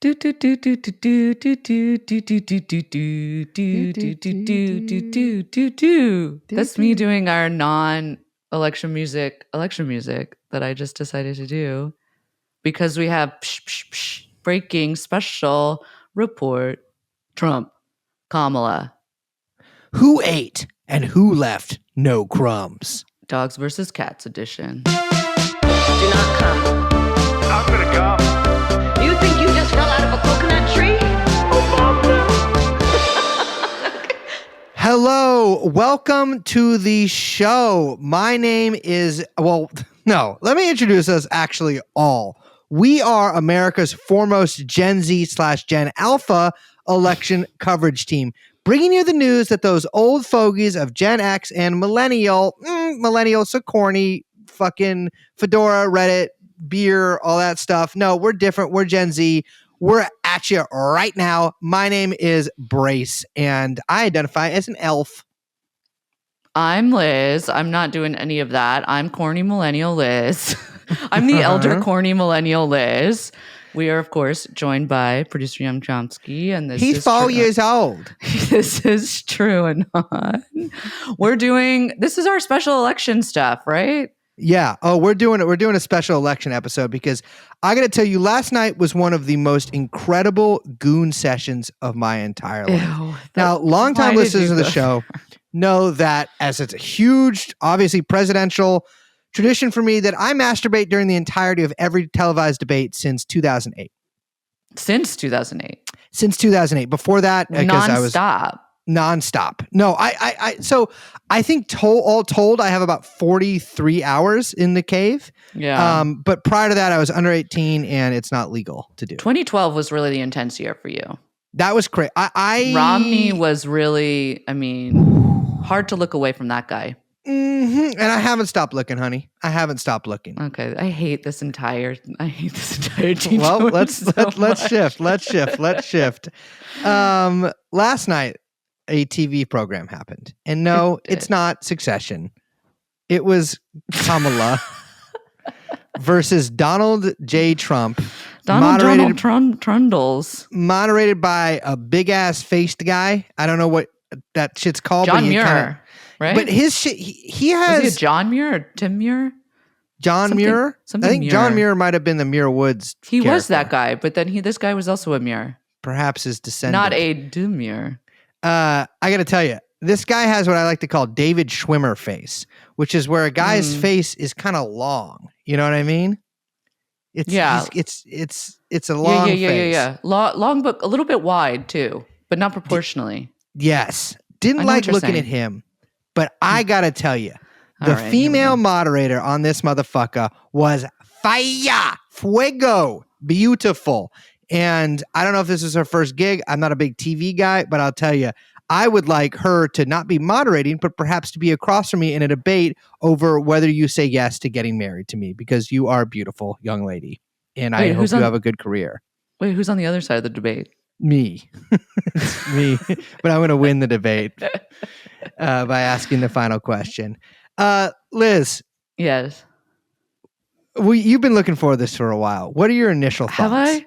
Do do do do do do do do do do do do do do do do do do. That's me doing our non-election music that I just decided to do because we have breaking special report. Trump, Kamala, Who ate and who left no crumbs? Dogs versus Cats edition. Do not come. I'm gonna come. You think you just fell out of a coconut tree? Hello, welcome to the show. My name is, let me introduce us actually all. We are America's foremost Gen Z / Gen Alpha election coverage team, bringing you the news that those old fogies of Gen X and millennial so corny, fucking fedora, Reddit, beer, all that stuff. No, we're different. We're Gen Z. We're at you right now. My name is Brace, and I identify as an elf. I'm Liz. I'm not doing any of that. I'm corny millennial Liz. I'm the elder corny millennial Liz. We are, of course, joined by producer Young Chomsky, and He's 4 years old. This is TrueAnon. This is our special election stuff, right? Yeah. Oh, we're doing a special election episode because I got to tell you, last night was one of the most incredible goon sessions of my entire life. Ew, now, longtime listeners of the show know that as it's a huge, obviously presidential tradition for me that I masturbate during the entirety of every televised debate since 2008. Since 2008. Since 2008. Before that, because I was nonstop. No, so I think all told, I have about 43 hours in the cave. Yeah. But prior to that, I was under 18 and it's not legal to do. 2012 was really the intense year for you. That was crazy. Romney was really, hard to look away from that guy. Mm-hmm. And I haven't stopped looking, honey. I haven't stopped looking. Okay. I hate this entire team. Well, let's shift. Let's shift. Last night, a TV program happened. And no, it's not Succession. It was Kamala versus Donald J. Trump. Donald Trundles. Moderated by a big-ass faced guy. I don't know what that shit's called. John Muir, right? But his shit, he has... Was he John Muir or Tim Muir? John Muir? I think Muir. John Muir might have been the Muir Woods He character. was that guy, but then this guy was also a Muir. Perhaps his descendant. Not a Demure. I got to tell you, this guy has what I like to call David Schwimmer face, which is where a guy's face is kind of long. You know what I mean? It's a long face. Yeah. Long, but a little bit wide too, but not proportionally. Yes. Didn't like looking at him, but I got to tell you, the female moderator on this motherfucker was fire, fuego, beautiful. And I don't know if this is her first gig. I'm not a big TV guy, but I'll tell you, I would like her to not be moderating, but perhaps to be across from me in a debate over whether you say yes to getting married to me, because you are a beautiful young lady. And I hope you have a good career. Wait, who's on the other side of the debate? Me. It's me. But I'm going to win the debate by asking the final question. Liz. Yes. You've been looking for this for a while. What are your initial thoughts? Have I?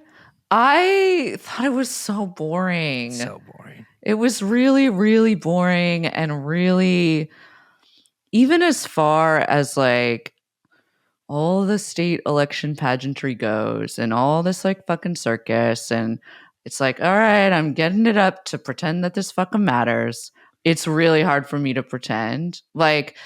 I thought it was so boring. So boring. It was really, really boring, and really, even as far as like all the state election pageantry goes and all this like fucking circus, and it's like, all right, I'm getting it up to pretend that this fucking matters. It's really hard for me to pretend. Like,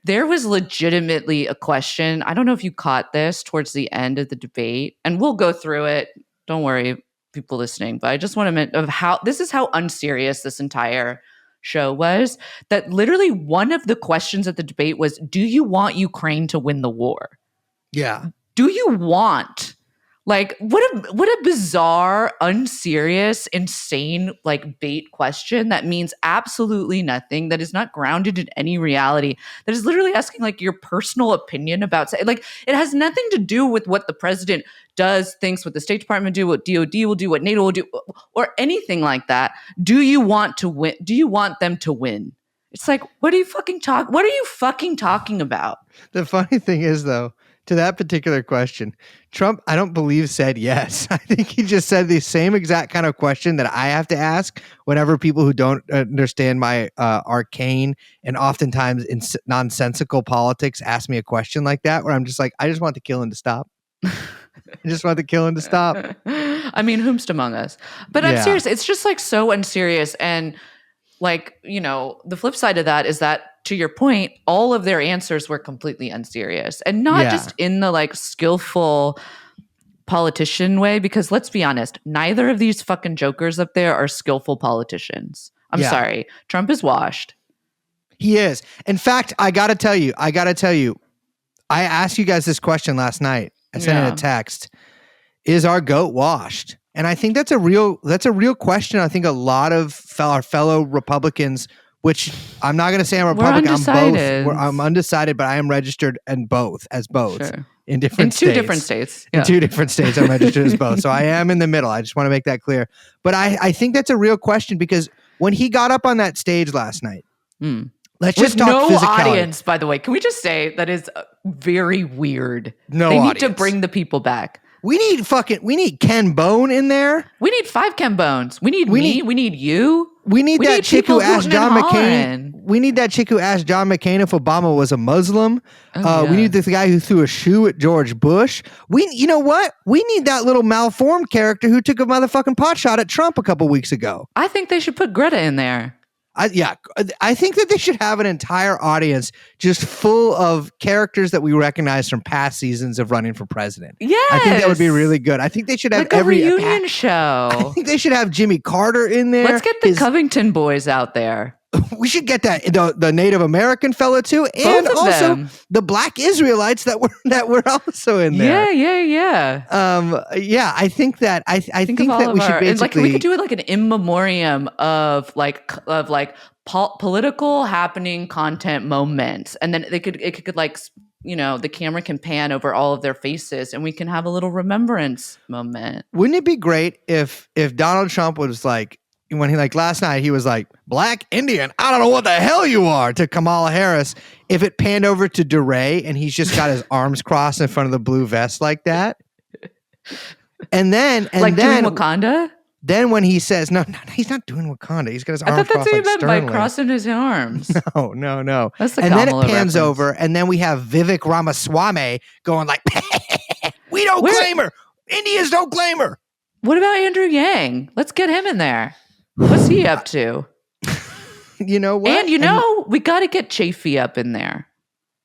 there was legitimately a question. I don't know if you caught this towards the end of the debate, and we'll go through it. Don't worry, people listening, but I just want to mention this is how unserious this entire show was, that literally one of the questions at the debate was, do you want Ukraine to win the war? Yeah. Do you want? Like, what a bizarre, unserious, insane, like, bait question that means absolutely nothing, that is not grounded in any reality, that is literally asking, like, your personal opinion about, like, it has nothing to do with what the president does, thinks, what the State Department do, what DOD will do, what NATO will do, or anything like that. Do you want to win? Do you want them to win? It's like, what are you fucking talking about? The funny thing is, though, to that particular question, Trump, I don't believe said yes. I think he just said the same exact kind of question that I have to ask whenever people who don't understand my arcane and oftentimes nonsensical politics ask me a question like that, where I'm just like, I just want the killing to stop. I just want the killing to stop. I mean, whomst among us? But I'm Yeah. serious. It's just like so unserious. And like, you know, the flip side of that is that, to your point, all of their answers were completely unserious, and not Yeah. just in the like skillful politician way, because let's be honest, neither of these fucking jokers up there are skillful politicians. I'm Yeah. sorry. Trump is washed. He is. In fact, I got to tell you, I asked you guys this question last night. I sent in Yeah. a text. Is our goat washed? And I think that's a real question. I think a lot of our fellow Republicans, which I'm not going to say I'm a We're Republican. undecided. I'm undecided, but I am registered in both Sure. in different In states. two different states. In Yeah. 2 different states, I'm registered as both. So I am in the middle. I just want to make that clear. But I think that's a real question, because when he got up on that stage last night, let's just With talk no physicality. audience, by the way. Can we just say that is very weird? No They need audience. to bring the people back. We need Ken Bone in there. We need 5 Ken Bones. We need We me. need- We need you. We need that chick who people asked hooting and John McCain. hollering. We need that chick who asked John McCain if Obama was a Muslim. Oh, We yeah. need this guy who threw a shoe at George Bush. You know what? We need that little malformed character who took a motherfucking pot shot at Trump a couple weeks ago. I think they should put Greta in there. I think that they should have an entire audience just full of characters that we recognize from past seasons of running for president. Yes. I think that would be really good. I think they should have like a reunion show. I think they should have Jimmy Carter in there. Let's get the Covington boys out there. We should get that the Native American fella too, and Both of also them. the Black Israelites that were also in there. Yeah. I think that I think of all that of we should our, basically and like we could do it like an in memoriam of political happening content moments, and then it could like, you know, the camera can pan over all of their faces, and we can have a little remembrance moment. Wouldn't it be great if Donald Trump was like, when he, like last night, he was like, Black Indian, I don't know what the hell you are, to Kamala Harris. If it panned over to DeRay and he's just got his arms crossed in front of the blue vest like that. And then doing Wakanda? Then when he says, no, he's not doing Wakanda. He's got his I arms thought that's crossed what he like meant by Sternly. crossing his arms. No. That's the And then it Kamala pans reference. over, and then we have Vivek Ramaswamy going like, we don't claim her. Indians don't claim her. What about Andrew Yang? Let's get him in there. What's he up to? You know what? And we got to get Chafee up in there.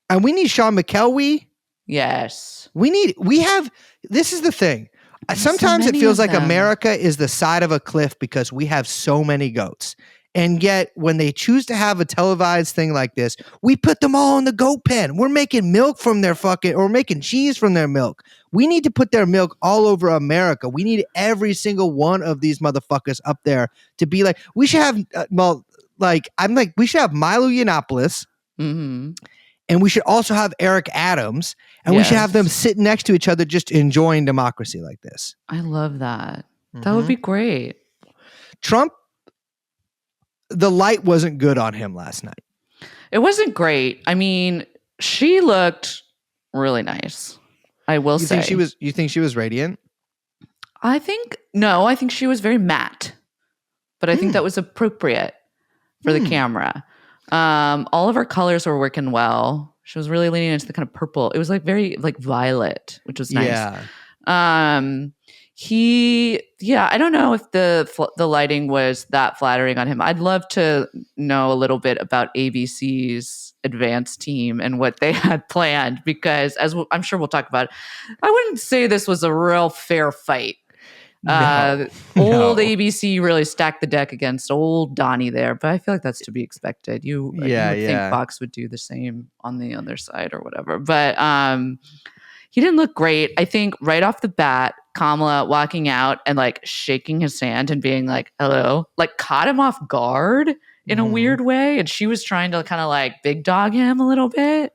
And we need Sean McKelvey. Yes. This is the thing. Sometimes so it many feels of like them. America is the side of a cliff because we have so many goats. And yet when they choose to have a televised thing like this, we put them all in the goat pen. We're making milk from their or making cheese from their milk. We need to put their milk all over America. We need every single one of these motherfuckers up there to be like, we should have, we should have Milo Yiannopoulos. Mm-hmm. And we should also have Eric Adams, and we should have them sitting next to each other just enjoying democracy like this. I love that. That would be great. Trump, the light wasn't good on him last night. It wasn't great. I mean, she looked really nice. I will say. You think she was radiant? I think she was very matte. But I think that was appropriate for the camera. All of her colors were working well. She was really leaning into the kind of purple. It was like very like violet, which was nice. Yeah. I don't know if the lighting was that flattering on him. I'd love to know a little bit about ABC's advanced team and what they had planned, because I'm sure we'll talk about it, I wouldn't say this was a real fair fight. Old ABC really stacked the deck against old Donnie there, but I feel like that's to be expected. You would think Fox would do the same on the other side or whatever. But he didn't look great. I think right off the bat, Kamala walking out and like shaking his hand and being like, hello, like caught him off guard in a weird way. And she was trying to kind of like big dog him a little bit,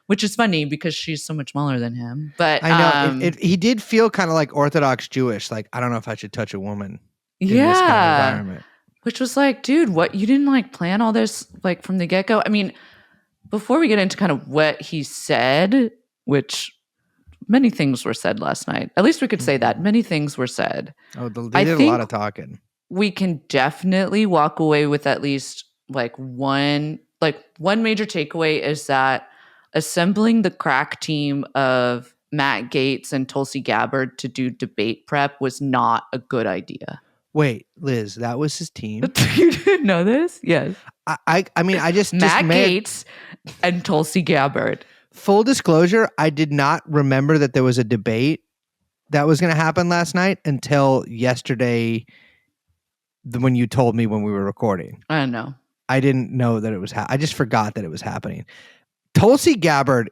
which is funny because she's so much smaller than him. But I know he did feel kind of like Orthodox Jewish. Like, I don't know if I should touch a woman in this kind of environment. Which was like, dude, what, you didn't like plan all this like from the get-go? I mean, before we get into kind of what he said, which many things were said last night. At least we could say that. Many things were said. Oh, I they did a think lot of talking. we can definitely walk away with at least one major takeaway is that assembling the crack team of Matt Gaetz and Tulsi Gabbard to do debate prep was not a good idea. Wait, Liz, that was his team? You didn't know this? Yes. I mean, I just Matt made Gaetz and Tulsi Gabbard. full disclosure, I did not remember that there was a debate that was going to happen last night until yesterday when you told me when we were recording. I don't know. I didn't know that it was I just forgot that it was happening. Tulsi Gabbard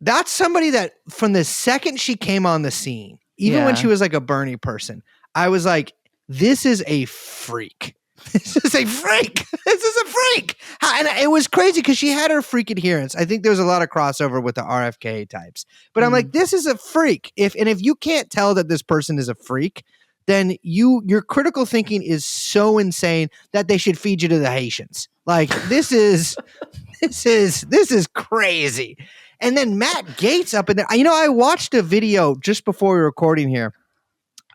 that's somebody that from the second she came on the scene, even when Yeah. she was like a Bernie person, I was like, this is a freak. This is a freak. This is a freak. And it was crazy because she had her freak adherence. I think there was a lot of crossover with the RFK types. But I'm like, this is a freak. If you can't tell that this person is a freak, then your critical thinking is so insane that they should feed you to the Haitians. Like this is crazy. And then Matt Gaetz up in there. I watched a video just before we were recording here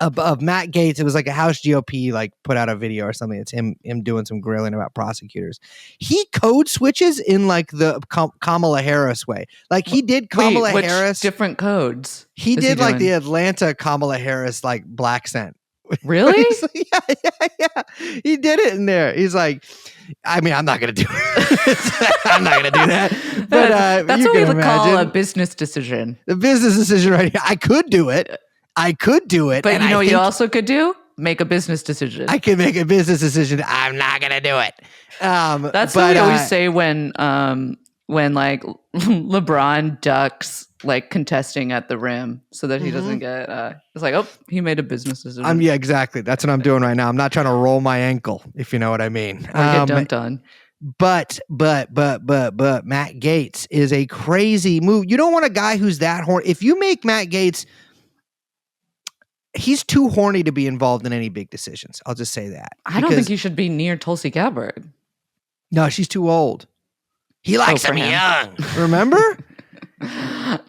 of Matt Gaetz. It was like a House GOP put out a video or something. It's him doing some grilling about prosecutors. He code switches in like the Kamala Harris way. Like he did Kamala Which Harris. different codes. He is did like doing? the Atlanta Kamala Harris like black scent. Really? He's like, yeah. He did it in there. He's like, I mean, I'm not gonna do it. I'm not gonna do that. But that's you what we can would call a imagine. business decision. The business decision right here. I could do it. But and you know I what you think also could do? Make a business decision. I can make a business decision. I'm not gonna do it. That's what we always say when like LeBron ducks like contesting at the rim so that he doesn't get it's like, oh, he made a business decision. Yeah, exactly. That's what I'm doing right now. I'm not trying to roll my ankle, if you know what I mean. Or get dunked on. But Matt Gaetz is a crazy move. You don't want a guy who's that horny. If you make Matt Gaetz, he's too horny to be involved in any big decisions. I'll just say that. I don't think you should be near Tulsi Gabbard. No, she's too old. He likes for them him. young. Remember?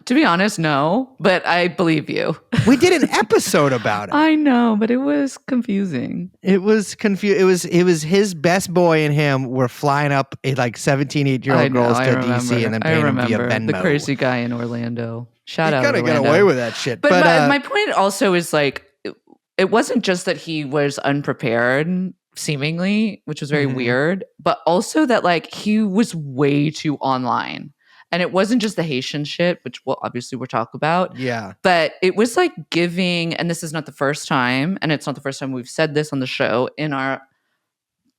To be honest, no, but I believe you. We did an episode about it. I know, but it was confusing. It was confused. It was his best boy and him were flying up like 17, 18-year-old girls to DC and then paying them via Venmo. The crazy guy in Orlando. Shout out You gotta Orlando. get away with that shit. But my point also is like, it wasn't just that he was unprepared, seemingly, which was very weird, but also that like he was way too online. And it wasn't just the Haitian shit, which obviously we'll talk about. Yeah. But it was like giving, and this is not the first time, and it's not the first time we've said this on the show, in our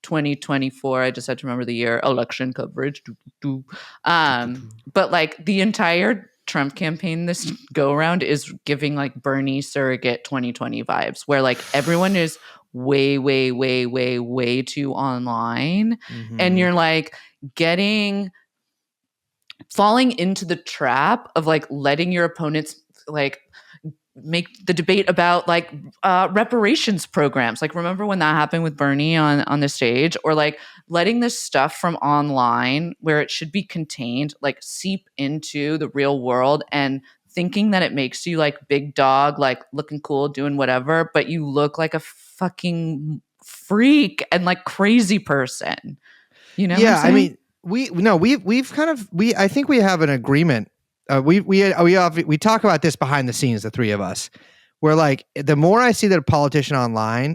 2024, I just had to remember the year, election coverage. But like the entire Trump campaign this go around is giving like Bernie surrogate 2020 vibes, where like everyone is way, way, way, way, way too online. And you're like falling into the trap of like letting your opponents like make the debate about like reparations programs. Like remember when that happened with Bernie on the stage, or like letting this stuff from online where it should be contained like seep into the real world and thinking that it makes you like big dog, like looking cool, doing whatever, but you look like a fucking freak and like crazy person. You know? Yeah, I mean, I think we have an agreement. We talk about this behind the scenes, the three of us, where like the more I see that a politician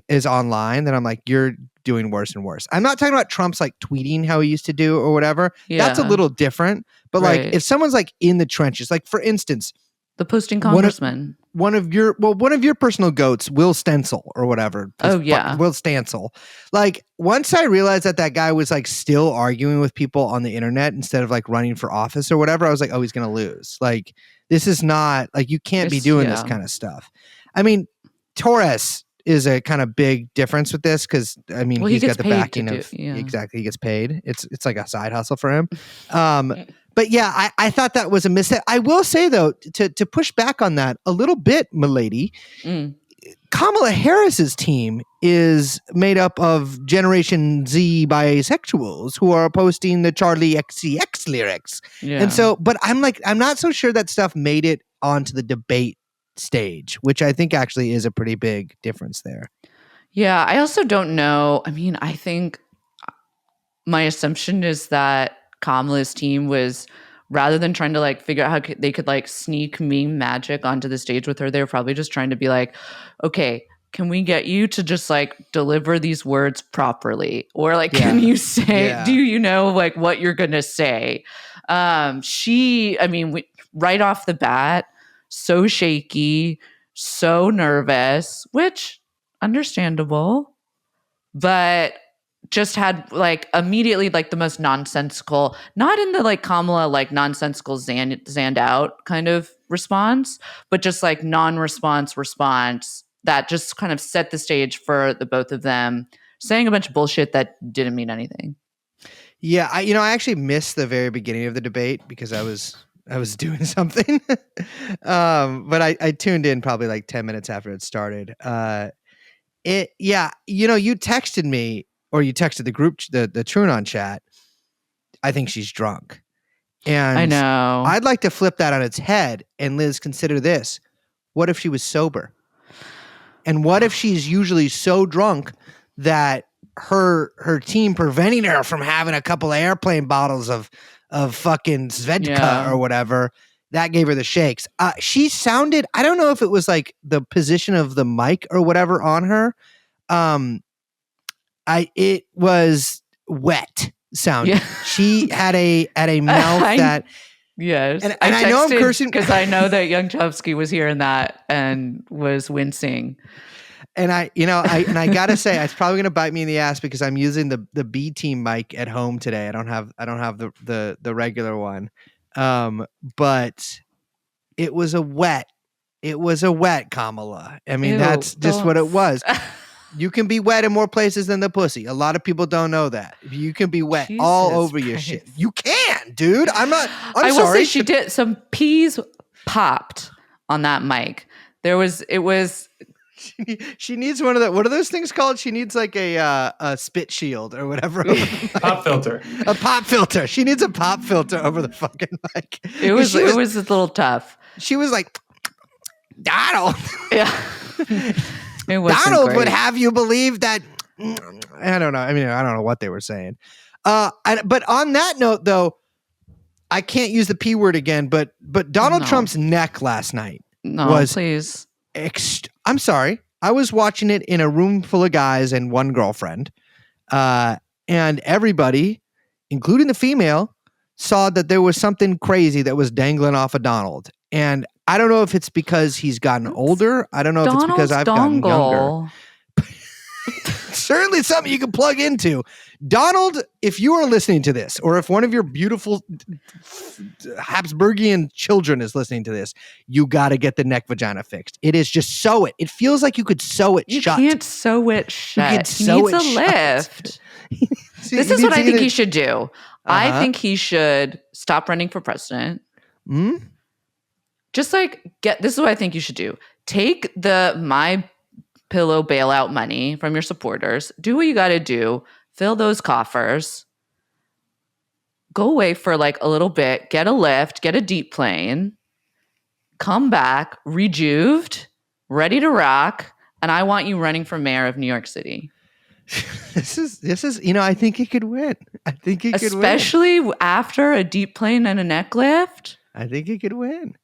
is online, then I'm like, you're doing worse and worse. I'm not talking about Trump's like tweeting how he used to do or whatever. Yeah. That's a little different. But like if someone's like in the trenches, like for instance, the posting congressman. One of your personal goats, Will Stencil or whatever. Oh yeah. Will Stancil. Like once I realized that guy was like still arguing with people on the internet instead of like running for office or whatever, I was like, oh, he's going to lose. Like this is not like, you can't be doing this kind of stuff. I mean, Torres is a kind of big difference with this. Cause I mean, he's got the backing of exactly. He gets paid. It's like a side hustle for him. But yeah, I thought that was a mistake. I will say though, to push back on that a little bit, milady, Kamala Harris's team is made up of Generation Z bisexuals who are posting the Charlie XCX lyrics. Yeah. And so, but I'm not so sure that stuff made it onto the debate stage, which I think actually is a pretty big difference there. Yeah, I also don't know. I mean, I think my assumption is that Kamala's team was, rather than trying to like figure out how they could like sneak meme magic onto the stage with her, they were probably just trying to be like, okay, can we get you to just like deliver these words properly? Or like, can you say, do you know like what you're going to say? Right off the bat, so shaky, so nervous, which understandable, but just had like immediately like the most nonsensical, not in the like Kamala like nonsensical zanned out kind of response, but just like non-response response that just kind of set the stage for the both of them saying a bunch of bullshit that didn't mean anything. Yeah, I actually missed the very beginning of the debate because I was doing something. But I tuned in probably like 10 minutes after it started. You texted me, or you texted the group, the TrueAnon chat. I think she's drunk. And I know. I'd like to flip that on its head. And Liz, consider this. What if she was sober? And what if she's usually so drunk that her team preventing her from having a couple of airplane bottles of fucking Svedka or whatever, that gave her the shakes. She sounded, I don't know if it was like the position of the mic or whatever on her. It was wet sounding. Yeah. She had a mouth that. Yes. And I know I'm cursing because I know that Young Chomsky was hearing that and was wincing. And I gotta say, it's probably gonna bite me in the ass because I'm using the B team mic at home today. I don't have the regular one. But it was a wet Kamala. I mean, that's just what it was. You can be wet in more places than the pussy. A lot of people don't know that. You can be wet all over your shit. You can, dude. I'm sorry. Will say she did. Some peas popped on that mic. She needs one of the, what are those things called? She needs like a spit shield or whatever. Pop filter. A pop filter. She needs a pop filter over the fucking mic. It was a little tough. She was like, Donald. Yeah. Donald would have you believe that. I don't know. I mean, I don't know what they were saying. But on that note, though, I can't use the P word again. But Donald Trump's neck last night was please. I'm sorry. I was watching it in a room full of guys and one girlfriend, and everybody, including the female, saw that there was something crazy that was dangling off of Donald. And I don't know if it's because he's gotten older. I don't know if it's because I've gotten younger. Certainly something you can plug into. Donald, if you are listening to this, or if one of your beautiful Habsburgian children is listening to this, you got to get the neck vagina fixed. It is just sew it. It feels like you could sew it shut. You can't sew it shut. He needs a lift. This is what I think he should do. I think he should stop running for president. Just like this is what I think you should do. Take the My Pillow bailout money from your supporters. Do what you got to do. Fill those coffers. Go away for like a little bit. Get a lift. Get a deep plane. Come back, rejuved, ready to rock. And I want you running for mayor of New York City. This is. I think he could win. I think he could win. Especially after a deep plane and a neck lift. I think he could win.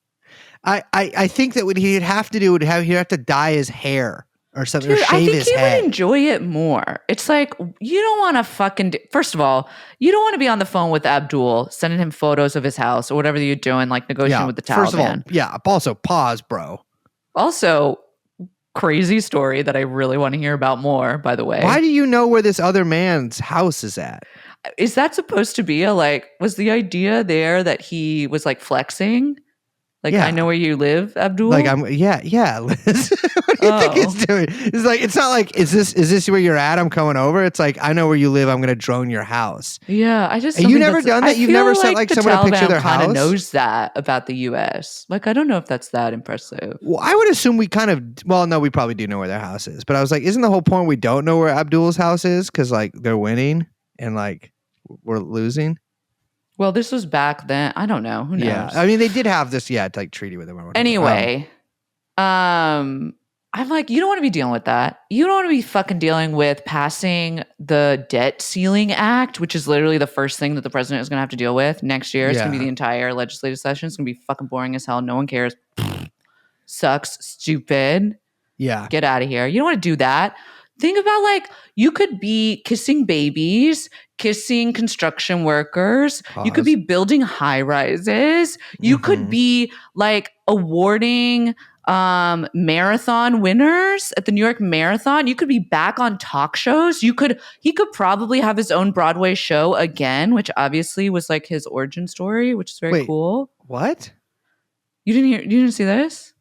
I think that what he'd have to do he'd have to dye his hair or something, or shave his head. I think he would enjoy it more. It's like, you don't want to first of all, you don't want to be on the phone with Abdul, sending him photos of his house or whatever you're doing, like negotiating with the Taliban. First of all, also pause, bro. Also, crazy story that I really want to hear about more, by the way. Why do you know where this other man's house is at? Is that supposed to be was the idea there that he was like flexing? Like, Yeah. I know where you live, Abdul. Like yeah, Liz. What do you think it's doing? It's like it's not like is this where you're at? I'm coming over. It's like I know where you live. I'm gonna drone your house. Yeah, I just And don't you think never that's- done that? I You've feel never sent, like, the someone a picture of Taliban their kind of house? knows that about the U.S. Like, I don't know if that's that impressive. Well, I would assume we kind of. Well, no, we probably do know where their house is. But I was like, isn't the whole point we don't know where Abdul's house is because like they're winning and like we're losing? Well, this was back then. I don't know. Who knows? Yeah, I mean they did have this like treaty with them. Or whatever. Anyway, I'm like, you don't want to be dealing with that. You don't want to be fucking dealing with passing the debt ceiling act, which is literally the first thing that the president is going to have to deal with next year. It's going to Yeah. be the entire legislative session. It's going to be fucking boring as hell. No one cares. Sucks. Stupid. Yeah, Get out of here. You don't want to do that. Think about like you could be kissing babies, kissing construction workers. You could Pause. be building high rises. You could Mhm. be like awarding marathon winners at the New York Marathon. You could be back on talk shows. He could probably have his own Broadway show again, which obviously was like his origin story, which is very Wait. cool. What? You didn't see this?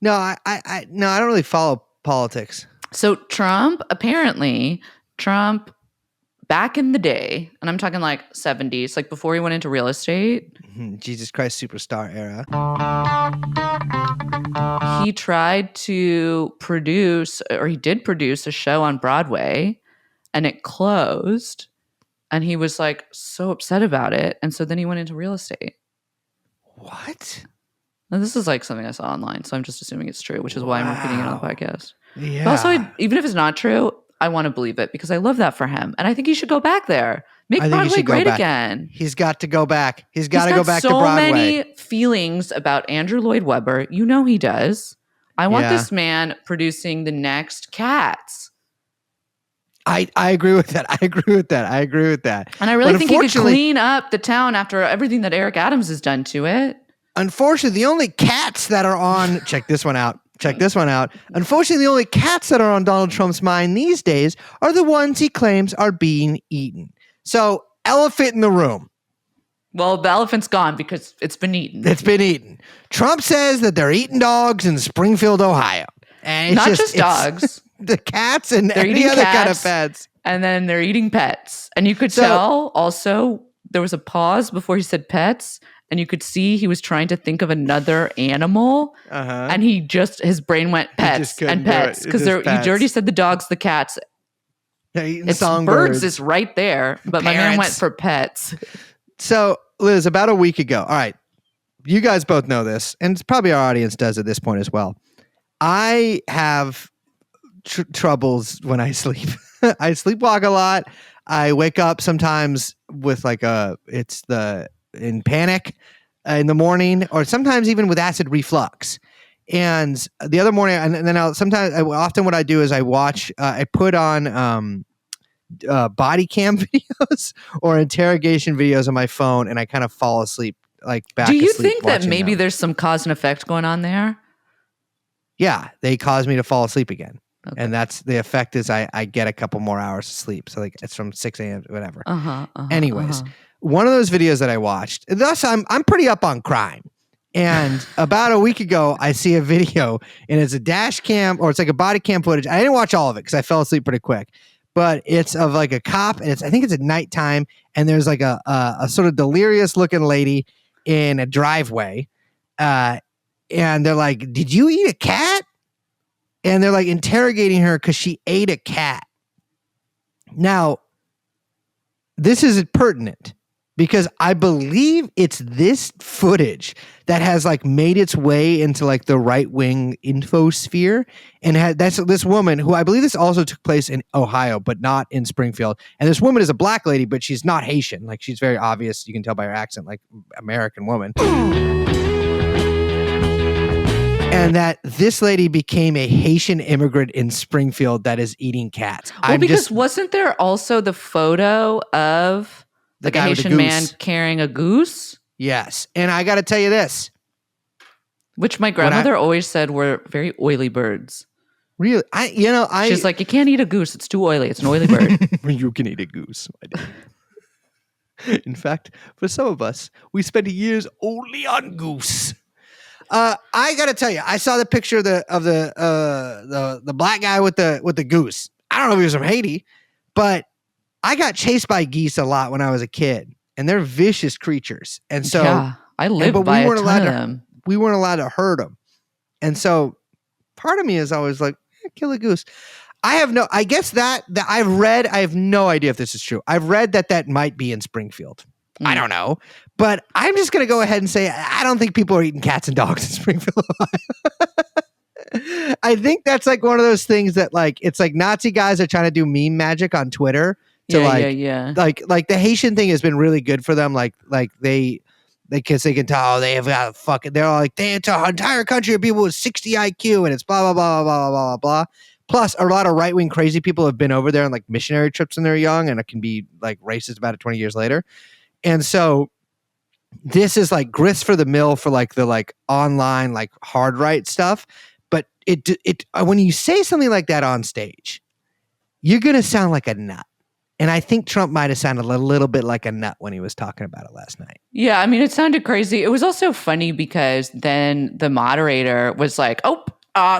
No, I don't really follow politics. So Trump back in the day, and I'm talking like 70s, like before he went into real estate, Jesus Christ Superstar era. he tried to produce, or he did produce a show on Broadway, and it closed. And he was like so upset about it. And so then he went into real estate. What? Now, this is like something I saw online, so I'm just assuming it's true, which is why I'm repeating it on the Wow. podcast. Yeah. But also, even if it's not true, I want to believe it because I love that for him. And I think he should go back there. Make I think he Broadway should go great back. again. He's got to go back. He's got to He's go back so to Broadway. many feelings about Andrew Lloyd Webber. You know he does. I want Yeah. this man producing the next Cats. I agree with that. I agree with that. And I really But think he could unfortunately- clean up the town after everything that Eric Adams has done to it. Unfortunately, the only cats that are on check this one out. Unfortunately, the only cats that are on Donald Trump's mind these days are the ones he claims are being eaten. So, elephant in the room. Well, the elephant's gone because it's been eaten. It's been eaten. Trump says that they're eating dogs in Springfield, Ohio. And it's Not just it's dogs. The cats and They're any eating other kind of cats. pets. And then they're eating pets. And you could So- tell also there was a pause before he said pets. And you could see he was trying to think of another animal. Uh-huh. And his brain went pets couldn't and do it. pets. It's Because just you pets. already said the dogs, the cats. They're eating It's songbirds. birds is right there. But my man Parrots. went for pets. So, Liz, about a week ago, all right, you guys both know this, and probably our audience does at this point as well. I have troubles when I sleep. I sleepwalk a lot. I wake up sometimes with in panic in the morning, or sometimes even with acid reflux. And the other morning, and then often what I do is I watch, I put on body cam videos or interrogation videos on my phone, and I kind of fall asleep, like back Do you asleep think that watching maybe them. there's some cause and effect going on there? Yeah, they cause me to fall asleep again. Okay. And that's the effect is I get a couple more hours of sleep. So like it's from 6 a.m. to whatever. Anyways, one of those videos that I watched, thus I'm pretty up on crime. And about a week ago, I see a video and it's a dash cam or it's like a body cam footage. I didn't watch all of it because I fell asleep pretty quick. But it's of like a cop and I think it's at nighttime and there's like a sort of delirious looking lady in a driveway. And they're like, "Did you eat a cat?" And they're like interrogating her because she ate a cat. Now, this is pertinent because I believe it's this footage that has like made its way into like the right wing infosphere, and that's this woman who I believe this also took place in Ohio, but not in Springfield. And this woman is a black lady, but she's not Haitian. Like she's very obvious. You can tell by her accent, like American woman. And that this lady became a Haitian immigrant in Springfield that is eating cats. Well, because wasn't there also the photo of The like a guy with the Haitian man goose. carrying a goose, Yes. And I got to tell you this. which my grandmother always said were very oily birds. Really? She's like, you can't eat a goose. It's too oily. It's an oily bird. You can eat a goose, my dear. In fact, for some of us, we spent years only on goose. I gotta tell you, I saw the picture of the black guy with the goose. I don't know if he was from Haiti, but I got chased by geese a lot when I was a kid, and they're vicious creatures. And so, Yeah, I live but by a ton of them. we weren't allowed to hurt them. And so, part of me is always like, kill a goose. I guess that I have no idea if this is true. I've read that might be in Springfield. I don't know, but I'm just going to go ahead and say, I don't think people are eating cats and dogs in Springfield, Ohio. I think that's like one of those things that like, it's like Nazi guys are trying to do meme magic on Twitter to like the Haitian thing has been really good for them. Like they cause they can tell they have got they're all like, it's an entire country of people with 60 IQ and it's blah, blah, blah, blah, blah, blah, blah. Plus, a lot of right-wing crazy people have been over there on like missionary trips when they're young, and it can be like racist about it 20 years later. And so this is like grist for the mill for like the like online like hard right stuff. But it when you say something like that on stage, you're gonna sound like a nut. And I think Trump might have sounded a little bit like a nut when he was talking about it last night. Yeah, I mean, it sounded crazy. It was also funny because then the moderator was like,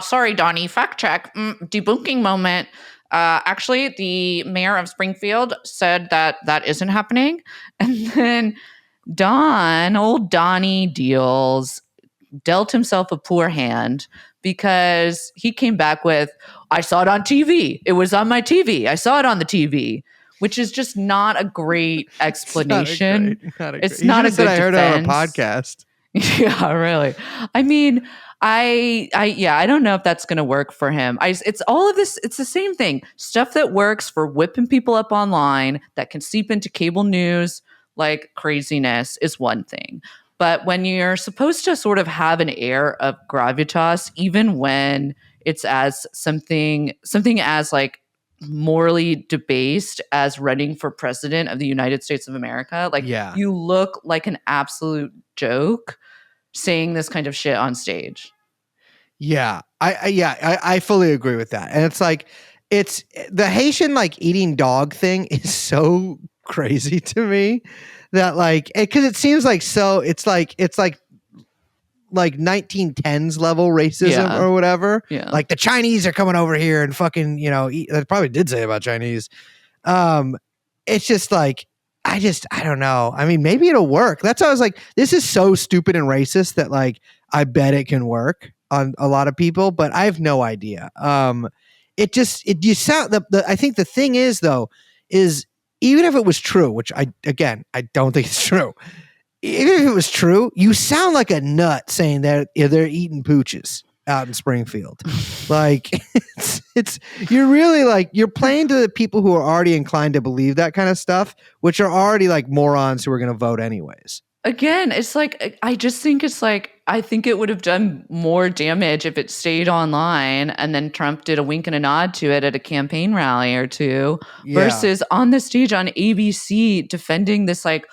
sorry, Donnie, fact check, debunking moment. Actually, the mayor of Springfield said that isn't happening. And then old Donnie dealt himself a poor hand because he came back with, I saw it on TV. It was on my TV. I saw it on the TV, which is just not a great explanation. It's not a good defense. I heard it on a podcast. Yeah, really. I mean, I don't know if that's going to work for him. It's all of this. It's the same thing. Stuff that works for whipping people up online that can seep into cable news like craziness is one thing. But when you're supposed to sort of have an air of gravitas, even when it's as something as like morally debased as running for president of the United States of America, like you look like an absolute joke saying this kind of shit on stage. Yeah, I fully agree with that. And it's like, it's the Haitian like eating dog thing is so crazy to me that like, because it seems like it's like 1910s level racism or whatever. Yeah, like the Chinese are coming over here and fucking they probably did say about Chinese. It's just like I don't know. I mean, maybe it'll work. That's why I was like, this is so stupid and racist that like I bet it can work on a lot of people, but I have no idea. I think the thing is though, is even if it was true, which I don't think it's true. Even if it was true, you sound like a nut saying that they're eating pooches out in Springfield. Like it's you're really like you're playing to the people who are already inclined to believe that kind of stuff, which are already like morons who are going to vote anyways. Again, it's like I just think it's like I think it would have done more damage if it stayed online and then Trump did a wink and a nod to it at a campaign rally or two versus on the stage on ABC defending this like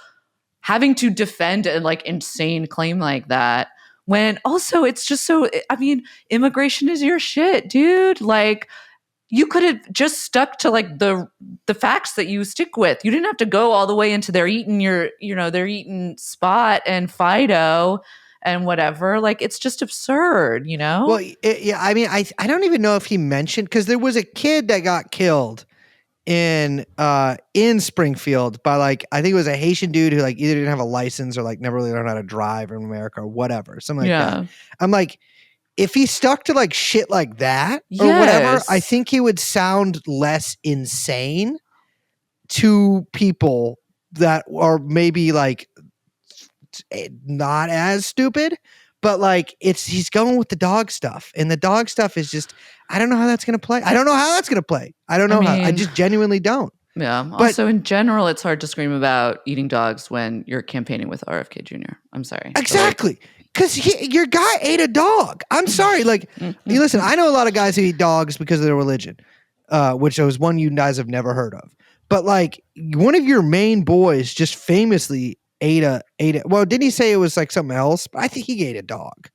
having to defend a like insane claim like that. When also it's just so, I mean, immigration is your shit, dude. Like you could have just stuck to like the facts that you stick with. You didn't have to go all the way into their eating spot and Fido and whatever. Like it's just absurd, you know? Well, I mean, I don't even know if he mentioned, because there was a kid that got killed in Springfield by like, I think it was a Haitian dude who like either didn't have a license or like never really learned how to drive in America or whatever, something like that. I'm like, if he stuck to like shit like that or whatever, I think he would sound less insane to people that are maybe like not as stupid. But like he's going with the dog stuff, and the dog stuff is just, I don't know how that's going to play. I don't know how I just genuinely don't. Yeah. But also in general, it's hard to scream about eating dogs when you're campaigning with RFK Jr. I'm sorry. Exactly. Because your guy ate a dog. I'm sorry. Like, listen, I know a lot of guys who eat dogs because of their religion, which was one you guys have never heard of. But like one of your main boys just famously ate a well, didn't he say it was like something else? But I think he ate a dog.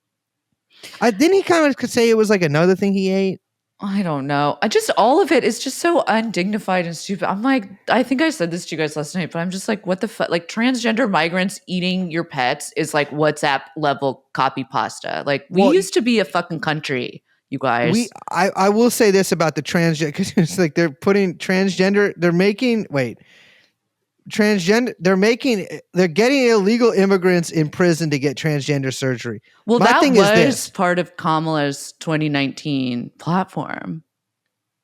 Didn't he kind of say it was like another thing he ate? I don't know. I just all of it is just so undignified and stupid. I'm like, I think I said this to you guys last night, but I'm just like, what the fuck? Like transgender migrants eating your pets is like WhatsApp level copy pasta. Like we Well, used to be a fucking country, you guys. I will say this about the transgender, because it's like they're putting transgender, they're getting illegal immigrants in prison to get transgender surgery. Well, My that thing is was this: part of Kamala's 2019 platform.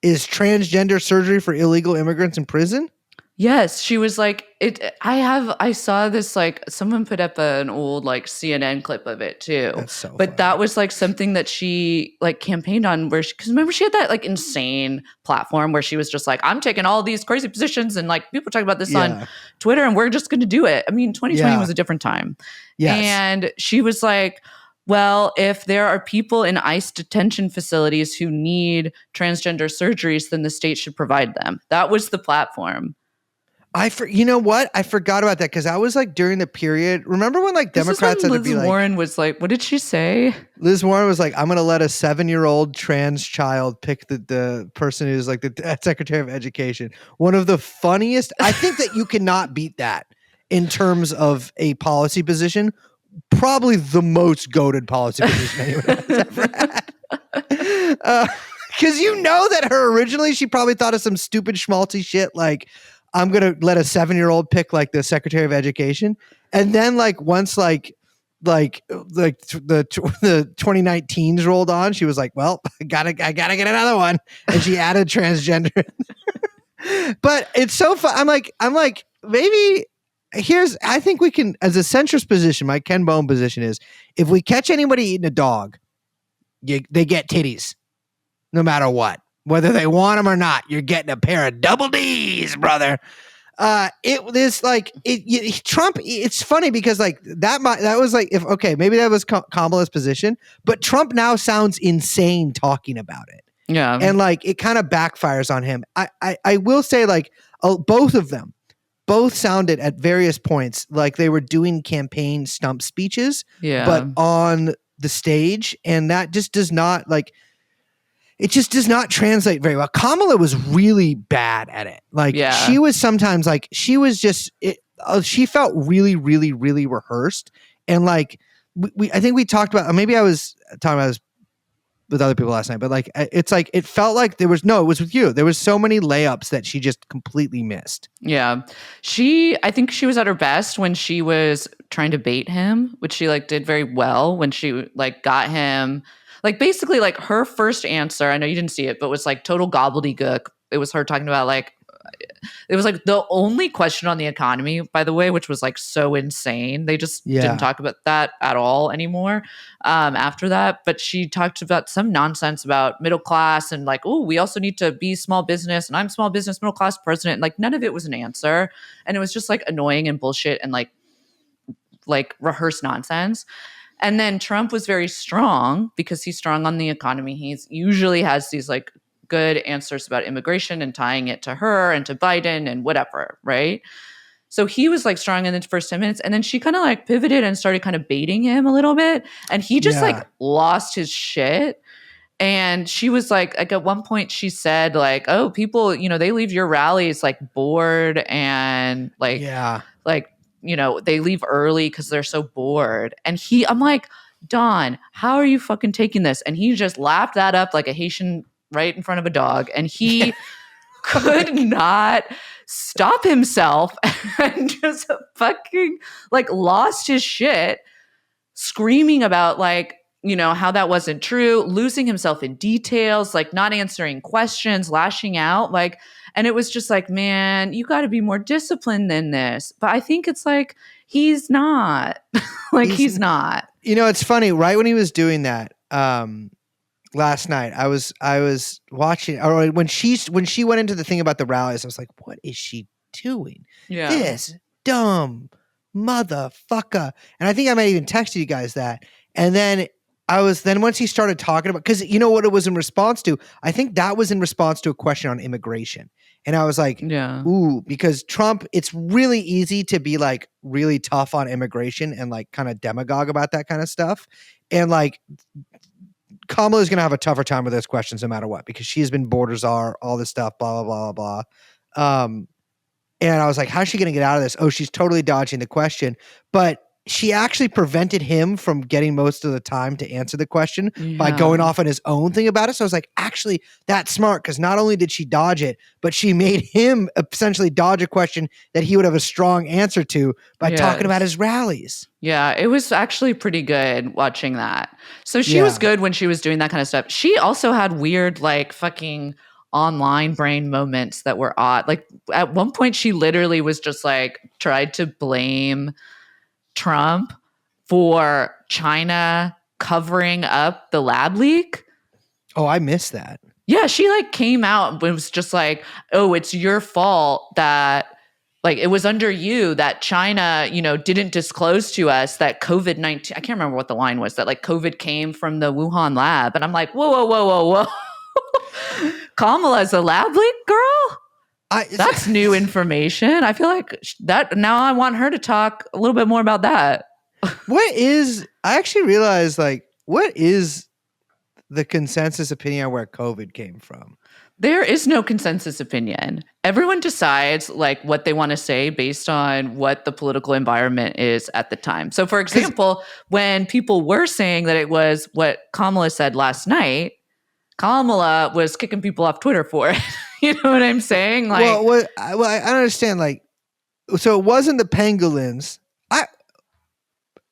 is transgender surgery for illegal immigrants in prison? Yes, she was like it. I saw this like someone put up an old like CNN clip of it too. That's so But funny. that was like something that she like campaigned on where because remember she had that like insane platform where she was just like I'm taking all these crazy positions and like people talk about this on Yeah. Twitter and we're just going to do it. I mean, 2020 Yeah. was a different time. Yes. And she was like, well, if there are people in ICE detention facilities who need transgender surgeries, then the state should provide them. That was the platform. You know what? I forgot about that because I was like during the period. Remember when like This Democrats is had when to be Liz like, Warren was like, what did she say? Liz Warren was like, I'm going to let a 7-year-old trans child pick the person who's like the Secretary of Education. One of the funniest. I think that you cannot beat that in terms of a policy position. Probably the most goated policy position anyone has ever had. Because you know that her originally, she probably thought of some stupid schmaltzy shit like, I'm going to let a 7-year-old pick like the Secretary of Education. And then like once like the 2019s rolled on, she was like, well, I gotta get another one. And she added transgender. But it's so fun. I'm like, maybe I think we can, as a centrist position, my Ken Bone position is if we catch anybody eating a dog, they get titties no matter what. Whether they want them or not, you're getting a pair of double D's, brother. Trump. It's funny because like that was like maybe that was Kamala's position, but Trump now sounds insane talking about it. Yeah, and like it kind of backfires on him. I will say like both of them sounded at various points like they were doing campaign stump speeches, yeah, but on the stage, and that just does not like. It just does not translate very well. Kamala was really bad at it. Like she was sometimes like she was just she felt really, really, really rehearsed. And like I think we talked about, maybe I was talking about this with other people last night, but like it's like it felt like it was with you. There was so many layups that she just completely missed. Yeah. I think she was at her best when she was trying to bait him, which she like did very well when she like got him. Like basically like her first answer, I know you didn't see it, but was like total gobbledygook. It was her talking about like, it was like the only question on the economy, by the way, which was like so insane. They just didn't talk about that at all anymore after that. But she talked about some nonsense about middle class and like, oh, we also need to be small business and I'm small business, middle class president. And like none of it was an answer. And it was just like annoying and bullshit and like rehearsed nonsense. And then Trump was very strong because he's strong on the economy. He's usually has these like good answers about immigration and tying it to her and to Biden and whatever, right? So he was like strong in the first 10 minutes. And then she kind of like pivoted and started kind of baiting him a little bit. And he just like lost his shit. And she was like at one point she said like, oh, people, they leave your rallies like bored and like, they leave early because they're so bored. And I'm like, Don, how are you fucking taking this? And he just laughed that up like a Haitian right in front of a dog. And he could not stop himself and just fucking like lost his shit screaming about like, how that wasn't true, losing himself in details, like not answering questions, lashing out, like, and it was just like, man, you got to be more disciplined than this. But I think it's like, he's not. He's not. It's funny. Right when he was doing that, last night, I was watching, or when she went into the thing about the rallies, I was like, what is she doing? Yeah. This dumb motherfucker. And I think I might even text you guys that. And then once he started talking about, because you know what it was in response to? I think that was in response to a question on immigration. And I was like, ooh, because Trump, it's really easy to be like really tough on immigration and like kind of demagogue about that kind of stuff. And like Kamala's going to have a tougher time with those questions no matter what, because she has been border czar, all this stuff, blah, blah, blah, blah. And I was like, how's she going to get out of this? Oh, she's totally dodging the question. But she actually prevented him from getting most of the time to answer the question by going off on his own thing about it. So I was like, actually, that's smart, because not only did she dodge it, but she made him essentially dodge a question that he would have a strong answer to by talking about his rallies. Yeah, it was actually pretty good watching that. So she was good when she was doing that kind of stuff. She also had weird, like, fucking online brain moments that were odd. Like, at one point, she literally was just like, tried to blame Trump for China covering up the lab leak. Oh, I missed that. Yeah, she like came out and was just like, oh, it's your fault that, like, it was under you that China, you know, didn't disclose to us that COVID-19, I can't remember what the line was, that like COVID came from the Wuhan lab. And I'm like, whoa, whoa, whoa, whoa, whoa. Kamala's a lab leak girl? That's new information. I feel like that now I want her to talk a little bit more about that. I actually realized, like, what is the consensus opinion on where COVID came from? There is no consensus opinion. Everyone decides like what they want to say based on what the political environment is at the time. So for example, when people were saying that it was what Kamala said last night, Kamala was kicking people off Twitter for it. You know what I'm saying? Like, I don't understand. Like, so it wasn't the pangolins.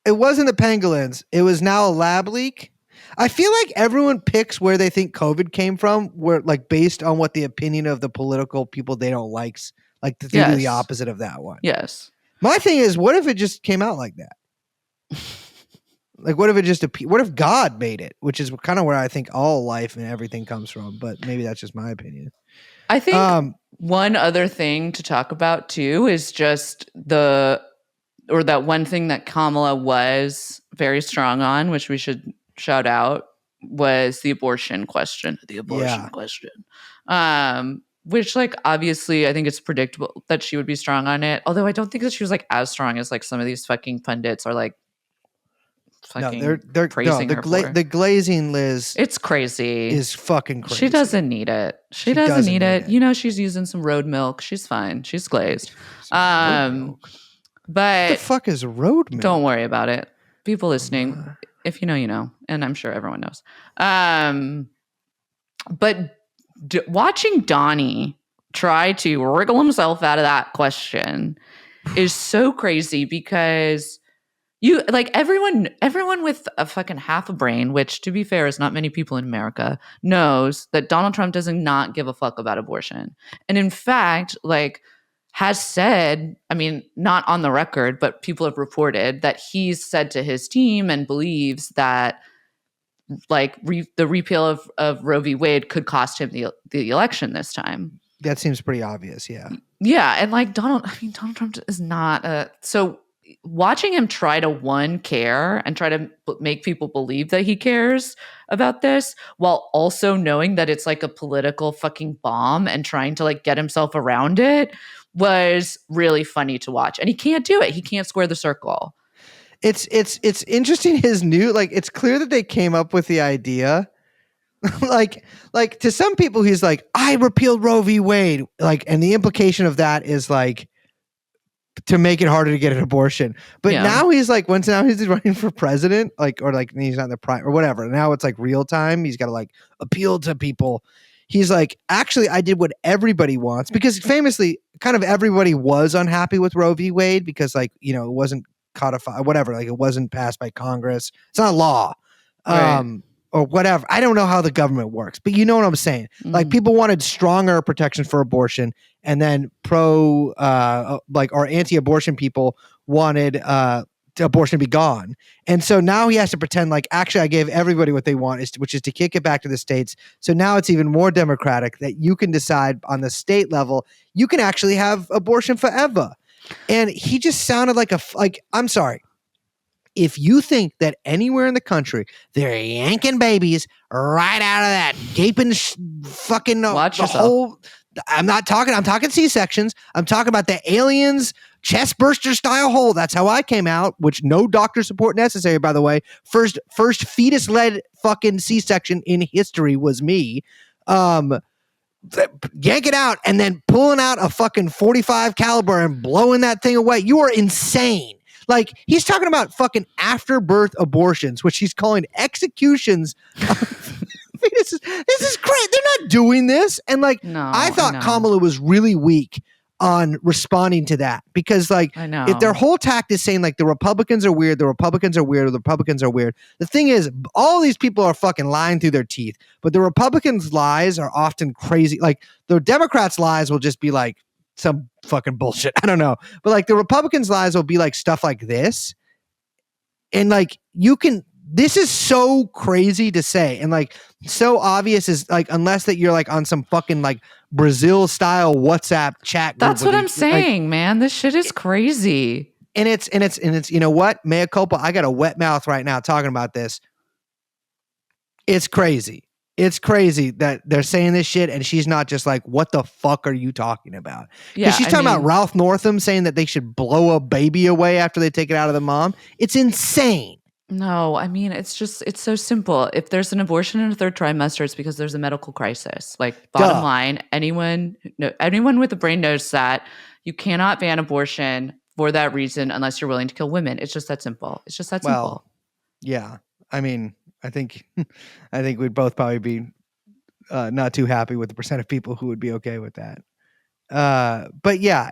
It wasn't the pangolins. It was now a lab leak. I feel like everyone picks where they think COVID came from, where like based on what the opinion of the political people they don't like to do the opposite of that one. Yes. My thing is, what if it just came out like that? Like, what if God made it, which is kind of where I think all life and everything comes from, but maybe that's just my opinion. I think one other thing to talk about too is just that one thing that Kamala was very strong on, which we should shout out, was the abortion question. Which, like, obviously I think it's predictable that she would be strong on it. Although I don't think that she was like as strong as like some of these fucking pundits are like fucking praising her for. The glazing Liz, it's crazy. Is fucking crazy. She doesn't need it. She doesn't need it. You know, she's using some road milk. She's fine. She's glazed. But what the fuck is road milk? Don't worry about it. People listening, if you know, you know, and I'm sure everyone knows. But watching Donnie try to wriggle himself out of that question is so crazy, because you like everyone with a fucking half a brain, which to be fair is not many people in America, knows that Donald Trump does not give a fuck about abortion. And in fact, like, has said, I mean, not on the record, but people have reported that he's said to his team and believes that like the repeal of Roe v. Wade could cost him the election this time. That seems pretty obvious, yeah. Yeah, and like Donald Trump is not so watching him try to care and try to make people believe that he cares about this while also knowing that it's like a political fucking bomb and trying to like get himself around it was really funny to watch. And he can't do it. He can't square the circle. It's interesting. His new, like, it's clear that they came up with the idea. like to some people, he's like, I repealed Roe v. Wade. Like, and the implication of that is like, to make it harder to get an abortion. But now he's like, now he's running for president, like, or like he's not in the prime or whatever. Now it's like real time. He's got to like appeal to people. He's like, actually, I did what everybody wants, because famously kind of everybody was unhappy with Roe v. Wade because, like, you know, it wasn't codified, whatever, like it wasn't passed by Congress. It's not law. Right. Or whatever. I don't know how the government works, but you know what I'm saying? Mm-hmm. Like, people wanted stronger protection for abortion, and then or anti-abortion people wanted abortion to be gone. And so now he has to pretend like, actually, I gave everybody what they want, which is to kick it back to the states. So now it's even more democratic that you can decide on the state level, you can actually have abortion forever. And he just sounded like I'm sorry. If you think that anywhere in the country they're yanking babies right out of that gaping fucking watch the yourself. whole, I'm talking C-sections. I'm talking about the aliens chest burster style hole. That's how I came out, which no doctor support necessary, by the way. First fetus led fucking C-section in history was me. Yank it out and then pulling out a fucking 45 caliber and blowing that thing away. You are insane. Like, he's talking about fucking after birth abortions, which he's calling executions of fetuses. This is great. They're not doing this. And like, No, I thought know. Kamala was really weak on responding to that, because like, I know. if their whole tact is saying like the Republicans are weird, the Republicans are weird, or the Republicans are weird, the thing is, all these people are fucking lying through their teeth. But the Republicans' lies are often crazy. Like, the Democrats' lies will just be like some fucking bullshit. I don't know. But like, the Republicans' lies will be like stuff like this. And like, this is so crazy to say, and like so obvious, is like, unless that you're like on some fucking like Brazil style WhatsApp chat group. That's what I'm saying, man. This shit is crazy. And it's you know what? Mea culpa. I got a wet mouth right now talking about this. It's crazy. It's crazy that they're saying this shit, and she's not just like, what the fuck are you talking about? Yeah, she's talking about Ralph Northam saying that they should blow a baby away after they take it out of the mom. It's insane. No, I mean, it's so simple. If there's an abortion in a third trimester, it's because there's a medical crisis. Like, bottom line, anyone with a brain knows that you cannot ban abortion for that reason unless you're willing to kill women. It's just that simple. It's just that simple. Well, yeah. I mean, I think we'd both probably be not too happy with the percent of people who would be okay with that. But yeah,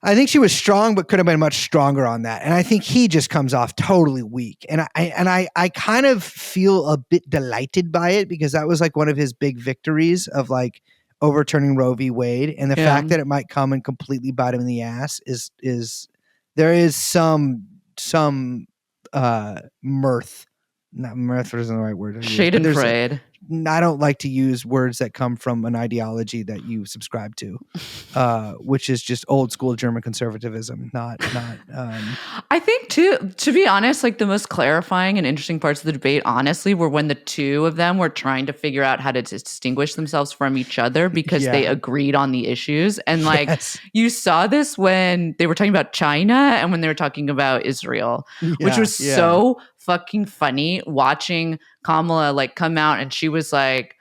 I think she was strong, but could have been much stronger on that. And I think he just comes off totally weak. And I kind of feel a bit delighted by it, because that was like one of his big victories of like overturning Roe v. Wade. And the fact that it might come and completely bite him in the ass is there is some mirth. Not mirth isn't the right word. Schadenfreude. I don't like to use words that come from an ideology that you subscribe to, which is just old school German conservatism. Not. I think too, to be honest, like the most clarifying and interesting parts of the debate, honestly, were when the two of them were trying to figure out how to distinguish themselves from each other, because they agreed on the issues. And like, you saw this when they were talking about China and when they were talking about Israel, which was so fucking funny watching Kamala like come out, and she was like,